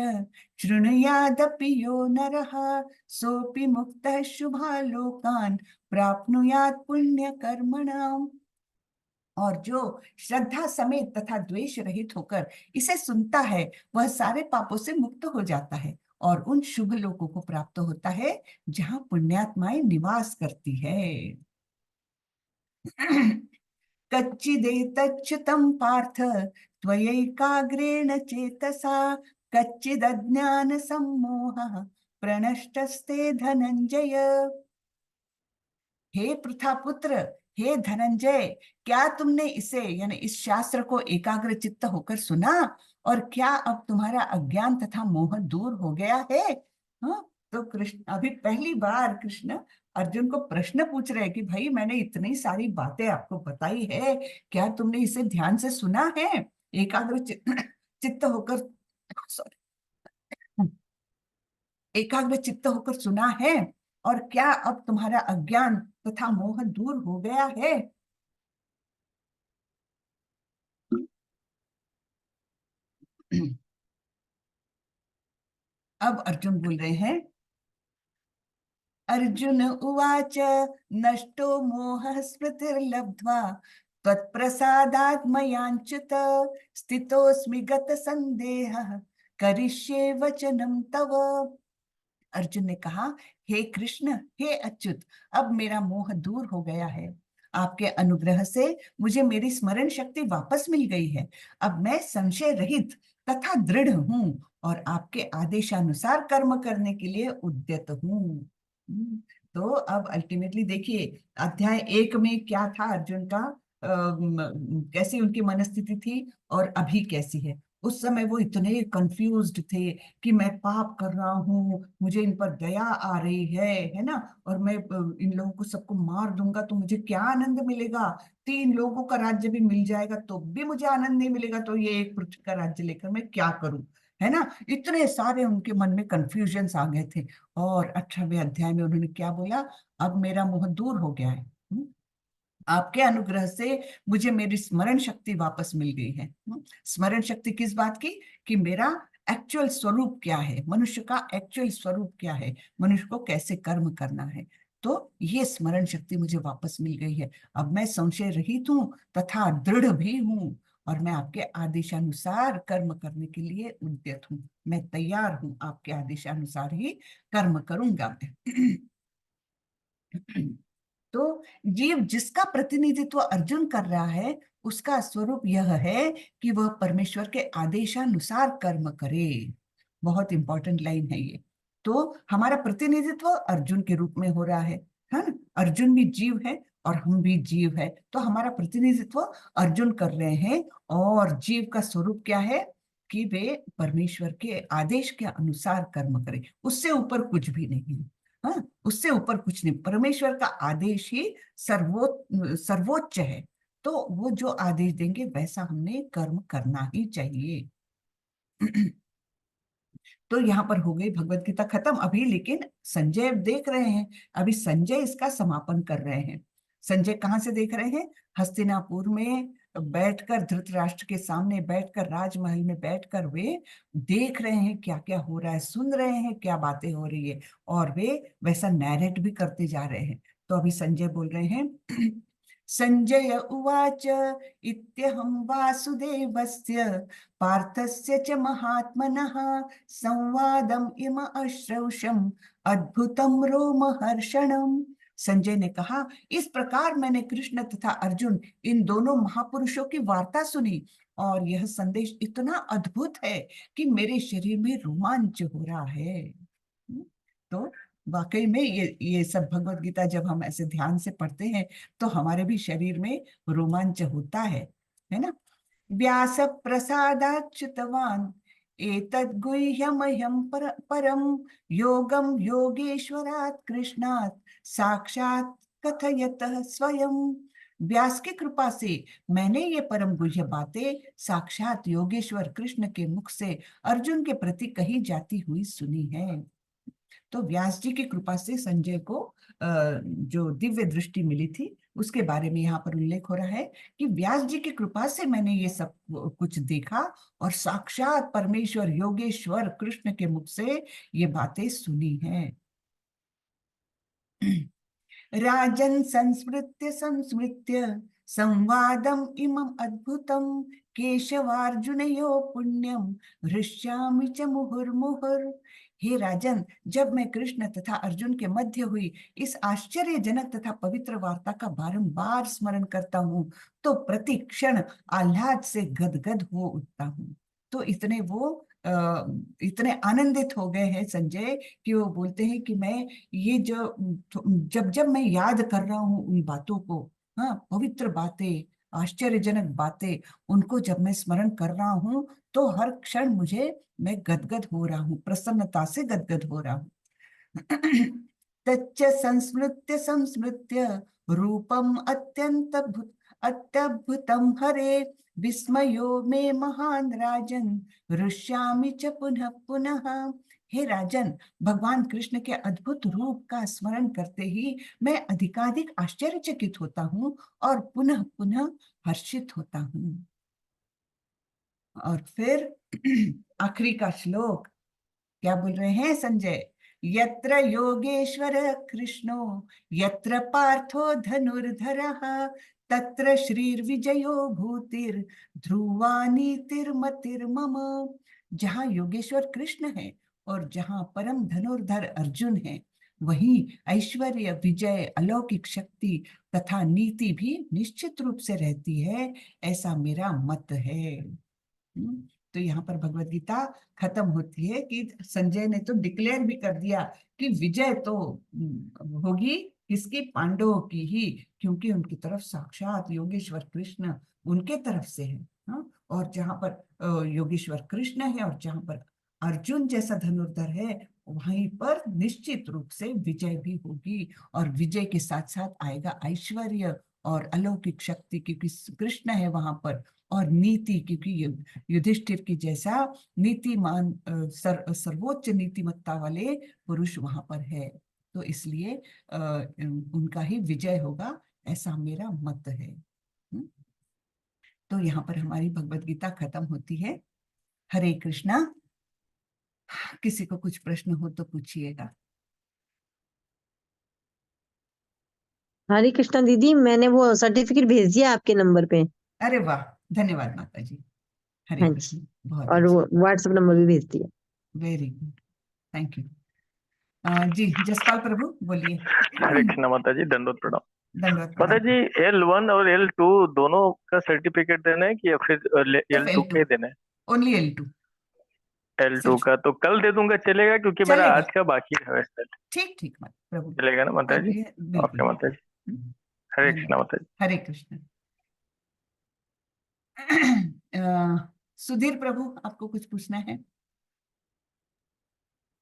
शृणुयादपि यो नरः सोऽपि मुक्तः शुभालोकान् प्राप्नुयात् पुण्य कर्मणाम्। और जो श्रद्धा समेत तथा द्वेष रहित होकर इसे सुनता है वह सारे पापों से मुक्त हो जाता है और उन शुभ लोकों को प्राप्त होता है जहाँ पुण्यात्माएं निवास करती है। कच्चिदेतच्युतं पार्थ त्वयैकाग्रेण चेतसा कच्चिदज्ञान सम्मोहः प्रणष्टस्ते धनंजय। हे पृथा पुत्र, हे धनंजय, क्या तुमने इसे यानी इस शास्त्र को एकाग्र चित्त होकर सुना? और क्या अब तुम्हारा अज्ञान तथा मोह दूर हो गया है? हाँ, तो कृष्ण अभी पहली बार कृष्ण अर्जुन को प्रश्न पूछ रहे हैं कि भाई मैंने इतनी सारी बातें आपको बताई है, क्या तुमने इसे ध्यान से सुना है? एकाग्र चित्त होकर, सॉरी, एकाग्र चित्त होकर सुना है? और क्या अब तुम्हारा अज्ञान तथा मोह दूर हो गया है? अब अर्जुन बोल रहे हैं। अर्जुन उवाच नष्टो मोहः स्मृतिर्लब्ध्वा त्वत्प्रसादात् मयाञ्च्युत स्थितोऽस्मि गतसन्देहः करिष्ये वचनं तव। अर्जुन ने कहा, हे कृष्ण, हे अच्युत, अब मेरा मोह दूर हो गया है। आपके अनुग्रह से मुझे मेरी स्मरण शक्ति वापस मिल गई है। अब मैं संशय रहित तथा दृढ़ हूँ और आपके आदेशानुसार कर्म करने के लिए उद्यत हूँ। तो अब अल्टीमेटली देखिए, अध्याय 1 में क्या था अर्जुन का, कैसी उनकी मनस्थिति थी और अभी कैसी है। उस समय वो इतने कंफ्यूज्ड थे कि मैं पाप कर रहा हूँ, मुझे इन पर दया आ रही है ना, और मैं इन लोगों को सबको मार दूंगा तो मुझे क्या आनंद मिलेगा? 3 लोगों का राज्य भी मिल जाएगा तो भी मुझे आनंद नहीं मिलेगा, तो ये एक पृथ्वी का राज्य लेकर मैं क्या करूं? है ना, इतने सारे उनके मन में कंफ्यूजन्स आ गए थे। और 18वें अध्याय में उन्होंने क्या बोला? अब मेरा मोह दूर हो गया है। आपके अनुग्रह से मुझे मेरी स्मरण शक्ति वापस मिल गई है। स्मरण शक्ति किस बात की? कि मेरा एक्चुअल स्वरूप क्या है, मनुष्य का एक्चुअल स्वरूप क्या है, मनुष्य को कैसे कर्म करना है। तो ये स्मरण शक्ति मुझे वापस मिल गई है। अब मैं संशय रहित हूँ तथा दृढ़ भी हूँ, और मैं आपके आदेशानुसार कर्म करने के लिए उद्यत हूँ। मैं तैयार हूँ, आपके आदेशानुसार ही कर्म करूंगा मैं। तो जीव जिसका प्रतिनिधित्व अर्जुन कर रहा है, उसका स्वरूप यह है कि वह परमेश्वर के आदेशानुसार कर्म करे। बहुत इंपॉर्टेंट लाइन है ये। तो हमारा प्रतिनिधित्व अर्जुन के रूप में हो रहा है ना? अर्जुन भी जीव है और हम भी जीव है, तो हमारा प्रतिनिधित्व अर्जुन कर रहे हैं। और जीव का स्वरूप क्या है? कि वे परमेश्वर के आदेश के अनुसार कर्म करें, उससे ऊपर कुछ भी नहीं। हाँ, उससे ऊपर कुछ नहीं। परमेश्वर का आदेश ही सर्वोच्च है। तो वो जो आदेश देंगे वैसा हमने कर्म करना ही चाहिए। तो यहाँ पर हो गई भगवत गीता खत्म अभी, लेकिन संजय देख रहे हैं, अभी संजय इसका समापन कर रहे हैं। संजय कहाँ से देख रहे हैं? हस्तिनापुर में बैठकर, धृतराष्ट्र के सामने बैठकर, राजमहल में बैठकर वे देख रहे हैं क्या क्या हो रहा है, सुन रहे हैं क्या बातें हो रही है, और वे वैसा नैरेट भी करते जा रहे हैं। तो अभी संजय बोल रहे हैं। संजय उवाच इत्यहं वासुदेवस्य पार्थस्य च महात्मनः संवादम इम अश्रौषम अद्भुतम रोमहर्षणम। संजय ने कहा, इस प्रकार मैंने कृष्ण तथा अर्जुन इन दोनों महापुरुषों की वार्ता सुनी, और यह संदेश इतना अद्भुत है कि मेरे शरीर में रोमांच हो रहा है। तो वाकई में ये सब भगवत गीता जब हम ऐसे ध्यान से पढ़ते हैं तो हमारे भी शरीर में रोमांच होता है ना। व्यास प्रसादाच्युतवान् एतद् गुह्यमह्यं परम योगम योगेश्वरात् कृष्णात् साक्षात् कथयतः स्वयं। व्यास की कृपा से मैंने ये परम गुह्य बातें साक्षात योगेश्वर कृष्ण के मुख से अर्जुन के प्रति कही जाती हुई सुनी है। तो व्यास जी की कृपा से संजय को जो दिव्य दृष्टि मिली थी उसके बारे में यहाँ पर उल्लेख हो रहा है कि व्यास जी की कृपा से मैंने ये सब कुछ देखा और साक्षात परमेश्वर योगेश्वर कृष्ण के मुख से ये बातें सुनी हैं। राजन् संस्मृत्य संस्मृत्य संवादम इमं अद्भुतम केशवार्जुनयो पुण्यम हृष्यामि च मुहुर्मुहुर्। हे राजन, जब मैं कृष्ण तथा अर्जुन के मध्य हुई इस आश्चर्यजनक तथा पवित्र वार्ता का बारंबार स्मरण करता हूँ तो प्रति क्षण आह्लाद से गदगद हो उठता हूँ। तो इतने वो इतने आनंदित हो गए हैं संजय कि वो बोलते हैं कि मैं ये जो जब जब मैं याद कर रहा हूँ उन बातों को, हाँ, पवित्र बातें, आश्चर्यजनक बातें, उनको जब मैं स्मरण कर रहा हूँ तो हर क्षण मुझे, मैं गदगद हो रहा हूँ, प्रसन्नता से गदगद हो रहा हूँ। तच्च संस्मृत्य संस्मृत्य रूपम अत्यद्भुतम हरे विस्मयो में महान राजन ऋष्यामि च पुनः पुनः। हे राजन, भगवान कृष्ण के अद्भुत रूप का स्मरण करते ही मैं अधिकाधिक आश्चर्यचकित होता हूँ और पुनः पुनः हर्षित होता हूँ। और फिर आखिरी का श्लोक क्या बोल रहे हैं संजय? यत्र योगेश्वर कृष्णो यत्र पार्थो धनुर्धरः तत्र श्रीर्विजयो भूतिर् ध्रुवा नीतिर्मतिर्मम। जहाँ योगेश्वर कृष्ण है और जहाँ परम धनुर्धर अर्जुन है, वहीं ऐश्वर्य, विजय, अलौकिक शक्ति तथा नीति भी निश्चित रूप से रहती है, ऐसा मेरा मत है। तो यहाँ पर भगवत गीता खत्म होती है कि संजय ने तो डिक्लेयर भी कर दिया कि विजय तो होगी किसकी? पांडवों की ही, क्योंकि उनकी तरफ साक्षात योगेश्वर कृष्ण उनके तरफ से है। हाँ? और जहाँ पर योगेश्वर कृष्ण है और जहाँ पर अर्जुन जैसा धनुर्धर है, वहीं पर निश्चित रूप से विजय भी होगी। और विजय के साथ साथ आएगा ऐश्वर्य और अलौकिक शक्ति, क्योंकि कृष्ण है वहां पर, और नीति, क्योंकि युधिष्ठिर की जैसा नीतिमान सर्वोच्च नीतिमत्ता वाले पुरुष वहां पर है। तो इसलिए उनका ही विजय होगा, ऐसा मेरा मत है। तो यहाँ पर हमारी भगवत गीता खत्म होती है। हरे कृष्णा। किसी को कुछ प्रश्न हो तो पूछिएगा। हरे कृष्णा दीदी, मैंने वो सर्टिफिकेट भेज दिया आपके नंबर पे। अरे वाह, धन्यवाद माता जी। हरे हाँ कृष्ण, जी, बहुत और अच्छा, वो व्हाट्सएप नंबर भी भेज दिया। Very good, thank you. जी जसपाल प्रभु बोलिए। हरे कृष्णा माता जी, दंडवत प्रणाम। दंडवत माता प्रणाम। जी, L1 और L2 दोनों का सर्टिफिकेट देना है कि या फिर L2 L2, का ही देना है? ओनली L2 L2 सिर्फ। का तो कल दे दूंगा, चलेगा? क्योंकि मेरा चलेगा, आज का बाकी है वैसे। ठीक ठीक मत प्रभु, चलेगा ना माता जी? बिल्कुल। ओके माता जी, हरे कृष्णा धन्यवाद। माता जी। हरे कृष्ण। सुधीर प्रभु, आपको कुछ पूछना है?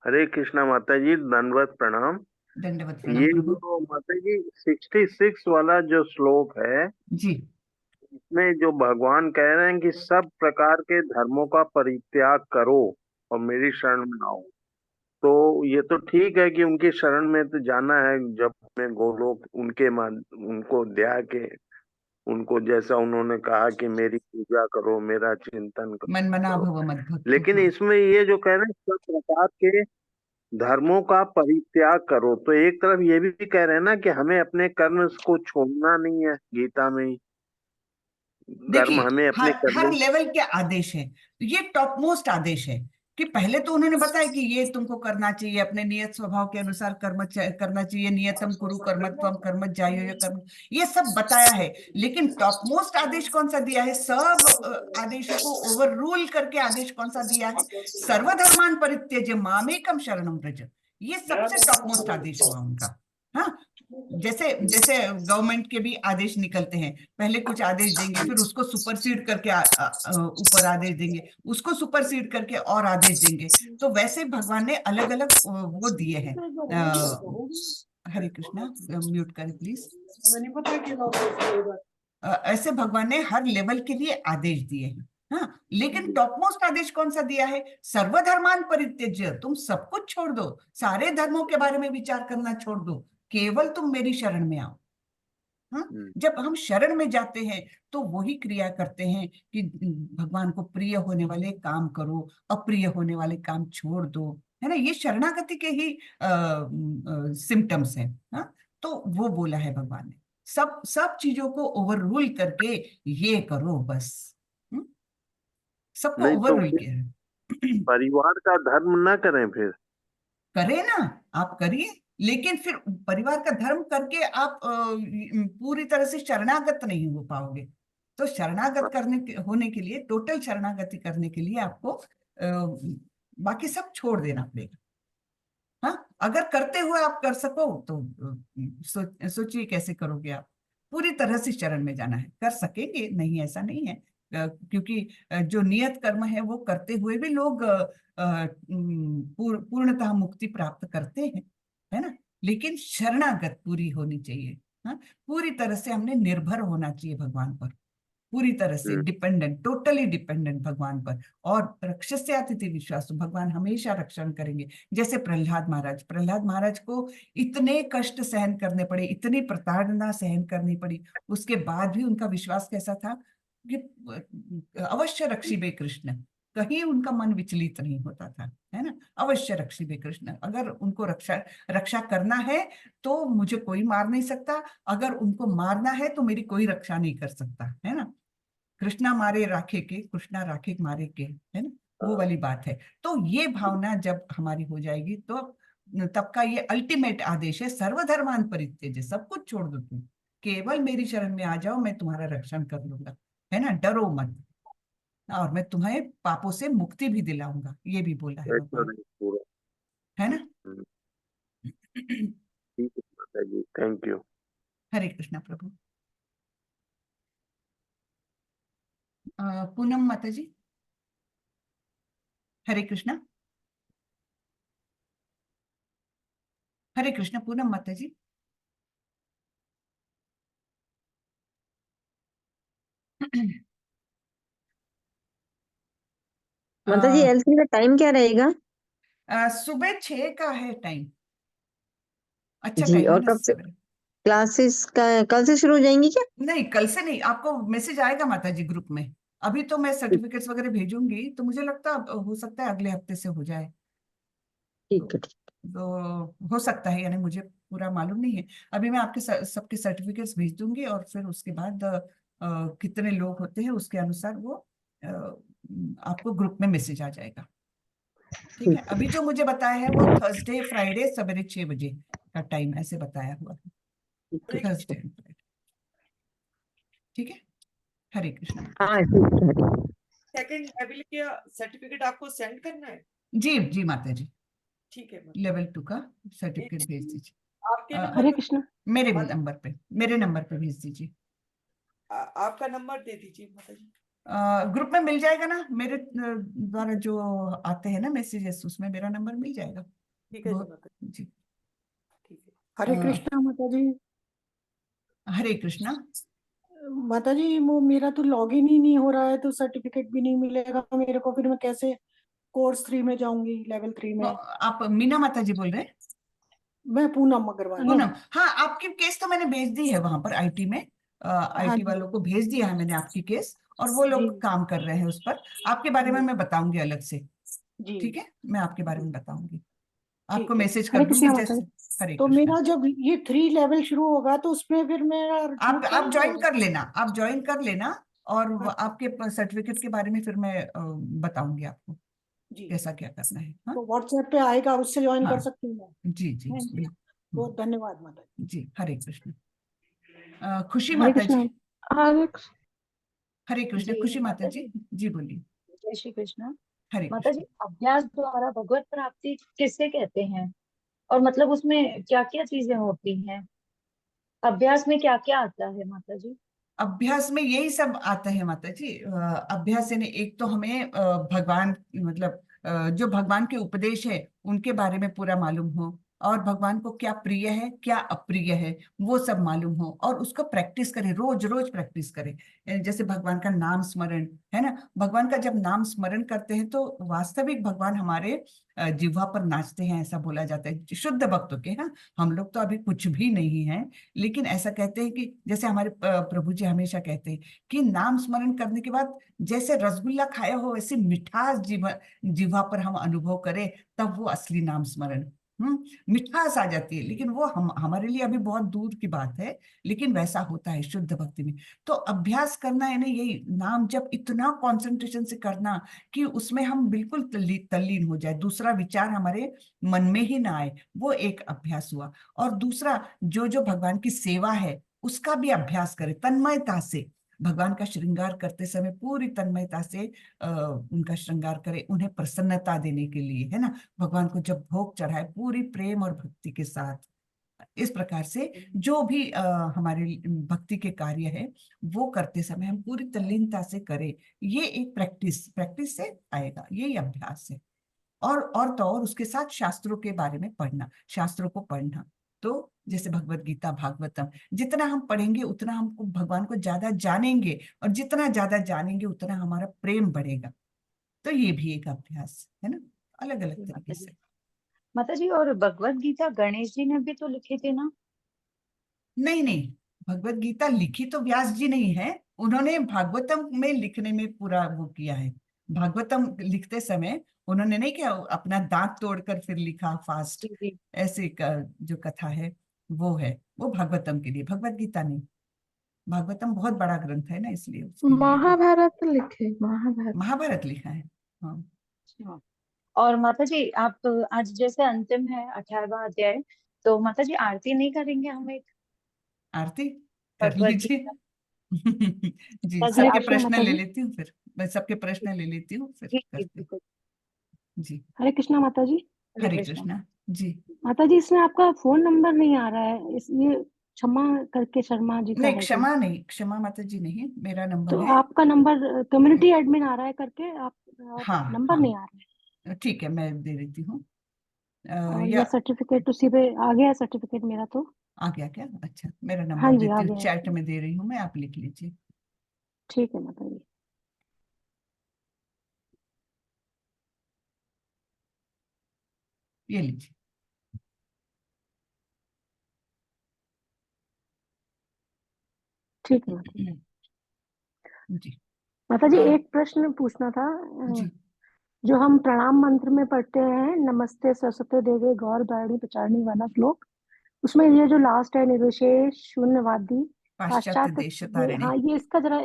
हरे कृष्णा माता जी, दंडवत प्रणाम। दंडवत प्रणाम ये प्रभु जो माता जी 66 वाला जो श्लोक है, जी। इसमें जो भगवान कह रहे हैं कि सब प्रकार के धर्मों का परित्याग करो और मेरी शरण में आओ, तो ये तो ठीक है कि उनकी शरण में तो जाना है। जब मैं गोलोक उनको दया के, उनको जैसा उन्होंने कहा कि मेरी पूजा करो, मेरा चिंतन मन मना करो। भव मद्भक्तु। लेकिन हाँ, इसमें ये जो कह रहे हैं सब प्रकार के धर्मों का परित्याग करो, तो एक तरफ ये भी कह रहे हैं ना कि हमें अपने कर्म को छोड़ना नहीं है। गीता में ही कर्म देखिए हमें अपने हर हर करने। लेवल के आदेश है, ये टॉप मोस्ट आदेश है कि पहले तो उन्होंने बताया कि ये तुमको करना चाहिए, अपने नियत स्वभाव के अनुसार करना चाहिए, नियतम कुरु कर्मत्वम कर्म ज्यायो कर्म, ये सब बताया है। लेकिन टॉप मोस्ट आदेश कौन सा दिया है? सब आदेशों को ओवर रूल करके आदेश कौन सा दिया है? सर्वधर्मान परित्यज्य मामेकम शरणम व्रज। ये सबसे टॉप मोस्ट आदेश हुआ उनका। हाँ, जैसे जैसे गवर्नमेंट के भी आदेश निकलते हैं, पहले कुछ आदेश देंगे, फिर उसको सुपरसीड करके ऊपर आदेश देंगे, उसको सुपरसीड करके और आदेश देंगे। तो वैसे भगवान ने अलग अलग वो दिए हैं। हरे कृष्णा, म्यूट करें प्लीज। ऐसे भगवान ने हर लेवल के लिए आदेश दिए हैं। हाँ, लेकिन टॉप मोस्ट आदेश कौन सा दिया है? सर्वधर्मान परित्यज्य, तुम सब कुछ छोड़ दो, सारे धर्मों के बारे में विचार करना छोड़ दो, केवल तुम मेरी शरण में आओ। हाँ, जब हम शरण में जाते हैं तो वही क्रिया करते हैं कि भगवान को प्रिय होने वाले काम करो, अप्रिय होने वाले काम छोड़ दो, है ना? ये शरणागति के ही सिम्टम्स हैं। हाँ, तो वो बोला है भगवान ने, सब सब चीजों को ओवर रूल करके ये करो बस। सबको नहीं ओवर तो रूल फिर किया है। परिवार का धर्म ना करें फिर। करे ना, आप करिए, लेकिन फिर परिवार का धर्म करके आप पूरी तरह से शरणागत नहीं हो पाओगे। तो शरणागत होने के लिए, टोटल शरणागति करने के लिए आपको बाकी सब छोड़ देना पड़ेगा। हाँ, अगर करते हुए आप कर सको तो सोचिए कैसे करोगे आप। पूरी तरह से शरण में जाना है, कर सकेंगे, नहीं ऐसा नहीं है, क्योंकि जो नियत कर्म है वो करते हुए भी लोग पूर्णतः मुक्ति प्राप्त करते हैं, है ना। लेकिन शरणागत पूरी होनी चाहिए। हाँ, पूरी तरह से हमने निर्भर होना चाहिए भगवान पर, पूरी तरह से डिपेंडेंट, टोटली डिपेंडेंट भगवान पर। और रक्षस्यातिथि विश्वास, भगवान हमेशा रक्षण करेंगे। जैसे प्रहलाद महाराज को इतने कष्ट सहन करने पड़े, इतनी प्रताड़ना सहन करनी पड़ी, उसके बाद भी उनका विश्वास कैसा था कि अवश्य रक्षिबे कृष्ण, कहीं उनका मन विचलित नहीं होता था, है ना। अवश्य रक्षिबे कृष्ण, अगर उनको रक्षा करना है तो मुझे कोई मार नहीं सकता, अगर उनको मारना है तो मेरी कोई रक्षा नहीं कर सकता, है ना। कृष्णा मारे राखे के, कृष्णा राखे मारे के, है ना, वो वाली बात है। तो ये भावना जब हमारी हो जाएगी तो तब का ये अल्टीमेट आदेश है, सर्वधर्मान परित्यज्य, सब कुछ छोड़ दो, तुम केवल मेरी शरण में आ जाओ, मैं तुम्हारा रक्षण कर लूंगा, है ना, डरो मत, और मैं तुम्हें पापों से मुक्ति भी दिलाऊंगा, ये भी बोला है भगवान, है ना। ठीक है माता जी, थैंक यू। हरे कृष्णा प्रभु। पूनम माता जी, हरे कृष्णा। हरे कृष्णा पूनम माता जी। माता जी L3 का टाइम क्या रहेगा? सुबह 6 का है टाइम, अच्छा जी, टाइम है और ना कब से सवेरे। क्लासेस का कल से शुरू हो जाएंगी क्या? नहीं, कल से नहीं, आपको मैसेज आएगा माता जी ग्रुप में। अभी तो मैं ठीक सर्टिफिकेट्स वगैरह भेजूंगी, तो मुझे लगता है हो सकता है अगले हफ्ते से हो जाए। ठीक है, ठीक। तो हो सकता है, यानी मुझे पूरा मालूम नहीं है। अभी मैं आपके सबके सर्टिफिकेट्स भेज दूंगी, और फिर उसके बाद कितने लोग होते हैं उसके अनुसार वो आपको ग्रुप में मैसेज आ जाएगा। ठीक है, अभी जो मुझे बताया है वो थर्सडे फ्राइडे सवेरे 6 बजे का टाइम ऐसे बताया हुआ है, ठीक है, थर्सडे एंड फ्राइडे। ठीक है, हरे कृष्णा माता हाँ जी। ठीक है, ठीक है। सेकंड लेवल का सर्टिफिकेट आपको सेंड करना है? जी जी माता जी, ठीक है लेवल 2 का सर्टिफिकेट भेज दीजिए। आपके अ, नंबर हरे पे कृष्णा। मेरे नंबर पे भेज दीजिए। आपका नंबर दे दीजिए माता जी। ग्रुप में मिल जाएगा ना, मेरे द्वारा जो आते हैं ना मैसेजेस, उसमें मेरा नंबर मिल जाएगा। ठीक है जी बहुत माता जी। जी, ठीक है। हरे अ, कृष्णा माता जी। हरे कृष्णा। माता जी वो मेरा तो लॉगिन ही नहीं हो रहा है, तो सर्टिफिकेट भी नहीं मिलेगा मेरे को, फिर मैं कैसे कोर्स 3 में जाऊंगी, लेवल 3 में? आप मीना माता जी बोल रहे हैं? मैं पूनम अग्रवाल। पूनम, हाँ, आपकी केस तो मैंने भेज दी है वहां पर आईटी में, हाँ आईटी जी वालों को भेज दिया है मैंने आपकी केस, और वो जी लोग काम कर रहे हैं उस पर। आपके बारे में जी मैं बताऊंगी अलग से। जी ठीक है, मैं आपके बारे जी, में बताऊंगी, आपको ठीक है। मैसेज कर हरे दूंगी कृष्णा माता जैसे। जी। हरे तो कृष्णा। मेरा जब ये 3 लेवल शुरू होगा तो उसमें फिर मेरा आप रिक्रूट आप करेंगे ज्वाइन वो? कर लेना, आप ज्वाइन कर लेना, और हाँ आपके सर्टिफिकेट के बारे में फिर मैं बताऊंगी आपको जी। कैसा क्या करना है। हाँ तो व्हाट्सएप पे आएगा, उससे ज्वाइन कर हाँ, सकती हूँ मैं? जी जी थैंक यू, बिल्कुल। बहुत धन्यवाद माता जी। जी, हरे कृष्ण। खुशी हरे माता कृष्णा। जी। हरे हरे कृष्ण, जी खुशी माता माता जी। जी, जी बोलिए। जय श्री कृष्ण। हरे माता जी, कृष्ण। अभ्यास द्वारा भगवत प्राप्ति किसे कहते हैं, और मतलब उसमें क्या क्या चीजें होती हैं? अभ्यास में क्या क्या आता है माता जी? अभ्यास में यही सब आता है माता जी। अभ्यास यानी एक तो हमें भगवान, मतलब जो भगवान के उपदेश है उनके बारे में पूरा मालूम हो, और भगवान को क्या प्रिय है क्या अप्रिय है वो सब मालूम हो, और उसको प्रैक्टिस करें, रोज रोज प्रैक्टिस करें। जैसे भगवान का नाम स्मरण, है ना, भगवान का जब नाम स्मरण करते हैं तो वास्तविक भगवान हमारे जिह्वा पर नाचते हैं, ऐसा बोला जाता है शुद्ध भक्तों के। हाँ, हम लोग तो अभी कुछ भी नहीं है, लेकिन ऐसा कहते हैं कि जैसे हमारे प्रभु जी हमेशा कहते हैं कि नाम स्मरण करने के बाद जैसे रसगुल्ला खाया हो वैसी मिठास जीवा पर हम अनुभव करें, तब वो असली नाम स्मरण। मिठास आ जाती है, लेकिन वो हम हमारे लिए अभी बहुत दूर की बात है, लेकिन वैसा होता है शुद्ध भक्ति में। तो अभ्यास करना है ना, यही नाम जब इतना कंसंट्रेशन से करना कि उसमें हम बिल्कुल तल्लीन हो जाए, दूसरा विचार हमारे मन में ही ना आए, वो एक अभ्यास हुआ। और दूसरा, जो जो भगवान की सेवा है उसका भी अभ्यास करें तन्मयता से। भगवान का श्रृंगार करते समय पूरी तन्मयता से उनका श्रृंगार करें, उन्हें प्रसन्नता देने के लिए, है ना। भगवान को जब भोग चढ़ाए पूरी प्रेम और भक्ति के साथ, इस प्रकार से जो भी हमारे भक्ति के कार्य है वो करते समय हम पूरी तल्लीनता से करें। ये एक प्रैक्टिस प्रैक्टिस से आएगा, यही अभ्यास है। और तो और उसके साथ शास्त्रों के बारे में पढ़ना, शास्त्रों को पढ़ना। तो जैसे भगवत गीता, भागवतम, जितना हम पढ़ेंगे उतना हमको भगवान को ज्यादा जानेंगे, और जितना ज्यादा जानेंगे उतना हमारा प्रेम बढ़ेगा। तो ये भी एक अभ्यास है ना, अलग अलग जी तरीके माता से। जी। माता जी, और भगवत गीता गणेश जी ने भी तो लिखी थी ना? नहीं नहीं, भगवत गीता लिखी तो व्यास जी नहीं है, उन्होंने भागवतम में लिखने में पूरा वो किया है। भागवतम लिखते समय उन्होंने नहीं क्या अपना दांत तोड़कर फिर लिखा फास्ट, जी जी। ऐसे जो कथा है वो है, वो भागवतम के लिए, भगवत गीता नहीं। भागवतम बहुत बड़ा ग्रंथ है ना, इसलिए उसके लिए वो महाभारत लिखे, महाभारत। महाभारत लिखा है। हाँ। अच्छा। और माता जी, आप आज जैसे अंतिम है 18वां अध्याय, तो माता जी आरती नहीं करेंगे हम एक आरती कर भगवत लीजिए। गीता? जी, माता जी हरे सबके आप कृष्णा प्रश्न माता ले जी। लेती हूँ फिर, मैं सबके प्रश्न ले लेती हूँ फिर जी जी करते हैं। बिल्कुल। जी, हरे कृष्णा माता जी। हरे हरे कृष्णा। कृष्णा। जी, माता जी, इसमें आपका फोन नंबर नहीं आ रहा है, इसलिए क्षमा करके शर्मा जी का नहीं है कोई। क्षमा नहीं, क्षमा माता जी नहीं, मेरा नंबर तो है। आपका नंबर कम्युनिटी एडमिन आ रहा है करके, आप और हाँ नंबर हाँ, नहीं आ रहा है। ठीक है, मैं दे देती हूँ। और या ये सर्टिफिकेट उसी पे आ गया है, सर्टिफिकेट मेरा तो। आ गया क्या? अच्छा, मेरा हाँ नंबर जी, आ देती हूँ, गया चैट है। में दे रही हूँ मैं, आप लिख लीजिए। ठीक है माता जी। ये लीजिए। ठीक है माता जी। जी माता जी, आ, एक प्रश्न पूछना था। जी जो हम प्रणाम मंत्र में पढ़ते हैं, नमस्ते सरस्वती देवे गौर वाणी प्रचारिणी वाला श्लोक, उसमें ये जो लास्ट है, निर्विशेष शून्यवादी पाश्चात्य पाश्चात्य देश तारिणी। हाँ, ये इसका जरा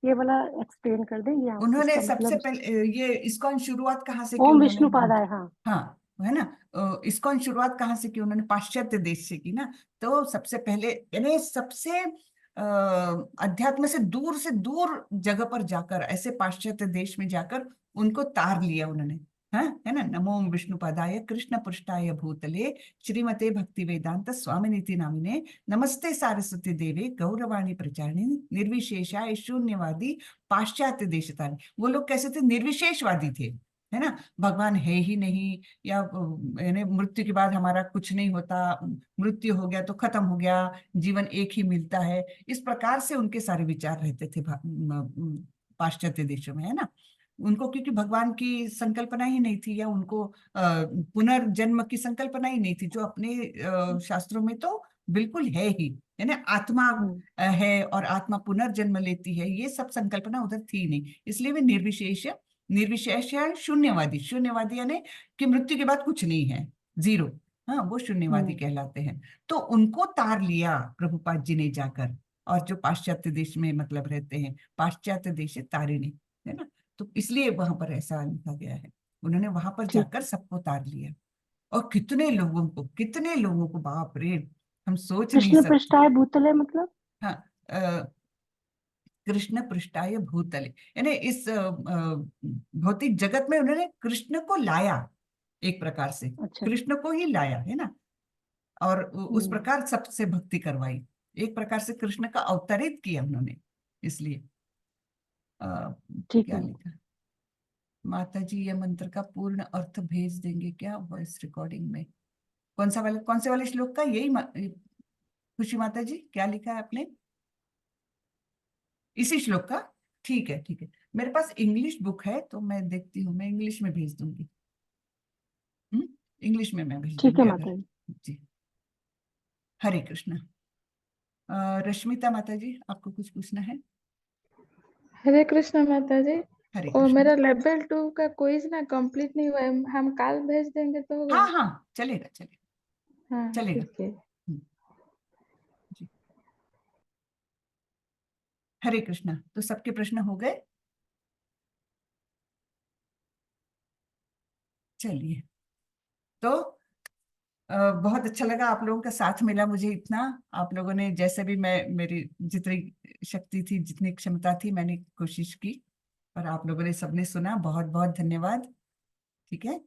ये वाला एक्सप्लेन कर देंगे आप, उन्होंने इसका सबसे मतलब। पहले ये इस्कॉन शुरुआत कहाँ से की ओम उन्होंने? विष्णु पादाय, हाँ। हाँ, है ना। इस्कॉन शुरुआत कहाँ से की उन्होंने? पाश्चात्य देश से की ना। तो सबसे पहले यानी सबसे अध्यात्म से दूर जगह पर जाकर, ऐसे पाश्चात्य देश में जाकर उनको तार लिया उन्होंने। हाँ, है ना। नमो विष्णुपदाय कृष्ण पृष्ठाय भूतले श्रीमते भक्ति वेदांत स्वामिनीति नामिने नमस्ते सारस्वती देवे गौरवाणी प्रचारिणी निर्विशेषाय शून्यवादी पाश्चात्य देशतारिणी। वो लोग कैसे थे? निर्विशेषवादी थे, है ना। भगवान है ही नहीं, या यानी मृत्यु के बाद हमारा कुछ नहीं होता, मृत्यु हो गया तो खत्म हो गया, जीवन एक ही मिलता है, इस प्रकार से उनके सारे विचार रहते थे पाश्चात्य देशों में, है ना। उनको क्योंकि भगवान की संकल्पना ही नहीं थी, या उनको पुनर्जन्म की संकल्पना ही नहीं थी, जो अपने शास्त्रों में तो बिल्कुल है ही, है ना। आत्मा है और आत्मा पुनर्जन्म लेती है, ये सब संकल्पना उधर थी नहीं, इसलिए वे निर्विशेष या शून्यवादी, शून्यवादी यानी कि मृत्यु के बाद कुछ नहीं है, जीरो। हाँ, वो शून्यवादी कहलाते हैं। तो उनको तार लिया प्रभुपाद जी ने जाकर, और जो पाश्चात्य देश में मतलब रहते हैं, पाश्चात्य देश तारिणी, है ना। तो इसलिए वहां पर ऐसा लिखा गया है, उन्होंने वहां पर ठीक। जाकर सबको तार लिया। और कितने लोगों को, बाप रे, हम सोच नहीं कृष्ण सकते। पृष्ठाय भूतले मतलब। हाँ, कृष्ण पृष्ठाय भूतले यानी इस भौतिक जगत में उन्होंने कृष्ण को लाया, एक प्रकार से अच्छा। कृष्ण को ही लाया, है ना। और उस हम्म, प्रकार सबसे भक्ति करवाई, एक प्रकार से कृष्ण का अवतरित किया उन्होंने, इसलिए ठीक क्या है। लिखा? माता जी ये मंत्र का पूर्ण अर्थ भेज देंगे क्या वॉइस रिकॉर्डिंग में? कौन से वाले श्लोक का? यही खुशी माता जी, क्या लिखा है आपने? इसी श्लोक का? ठीक है, ठीक है। मेरे पास इंग्लिश बुक है तो मैं देखती हूँ, मैं इंग्लिश में भेज दूंगी। इंग्लिश में मैं भेज ठीक है दूंगी अगर। माता जी। जी, हरे कृष्णा। रश्मिता माता जी, आपको कुछ पूछना है? हरे कृष्ण माता जी। हरे और कृष्ण। मेरा लेवल 2 का क्विज ना कंप्लीट नहीं हुआ है, हम कल भेज देंगे तो होगा? हाँ हाँ, चलेगा चलेगा हाँ चलेगा। ठीक है। जी, हरे कृष्णा। तो सबके प्रश्न हो गए? चलिए, तो बहुत अच्छा लगा आप लोगों का साथ मिला मुझे इतना। आप लोगों ने जैसे भी, मैं मेरी जितनी शक्ति थी, जितनी क्षमता थी, मैंने कोशिश की, और आप लोगों ने सबने सुना। बहुत बहुत धन्यवाद। ठीक है,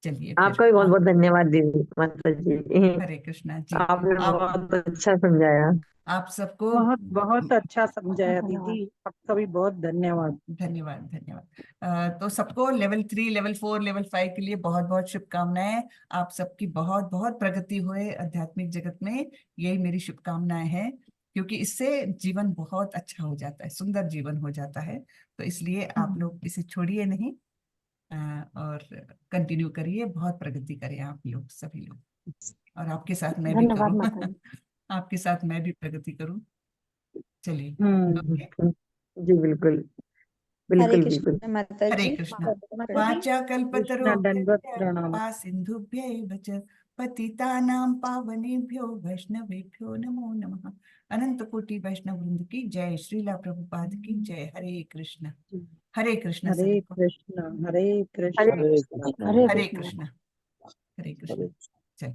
चलिए फिर आपका भी बहुत बहुत धन्यवाद दीदी, माता जी। हरे कृष्णा जी। आपने आप बहुत अच्छा समझाया। आप सबको बहुत बहुत अच्छा समझाया धन्यवाद। दीदी, आपका भी बहुत धन्यवाद। धन्यवाद धन्यवाद। तो सबको लेवल 3, लेवल 4, लेवल 5 के लिए बहुत बहुत शुभकामनाएं। आप सबकी बहुत बहुत प्रगति हुए आध्यात्मिक जगत में, यही मेरी शुभकामनाएं हैं, क्योंकि इससे जीवन बहुत अच्छा हो जाता है, सुंदर जीवन हो जाता है। तो इसलिए आप लोग इसे छोड़िए नहीं, और कंटिन्यू करिए, बहुत प्रगति करें आप लोग, सभी लोग। और आपके साथ मैं भी धन्यवाद करूं माता जी। आपके साथ मैं भी प्रगति करूं। चलिए, ओके। जी बिल्कुल, हरे बिल्कुल बिल्कुल। कृष्ण माता हरे जी। कृष्ण। माता जी, वाचा कृष्ण दंडवत कल्पतरुभ्यश्च प्रणाम। कृपा सिन्धुभ्यैव च पतितानां पावनेभ्यो वैष्णवेभ्यो नमो नमः। अनंत कोटि वैष्णव वृंद की जय, श्रीला प्रभुपाद की जय। हरे कृष्ण। हरे कृष्ण हरे सभी को। कृष्ण, हरे हरे कृष्ण। हरे कृष्ण। हरे हरे कृष्ण। कृष्ण। हरे कृष्ण। हरे चलिए।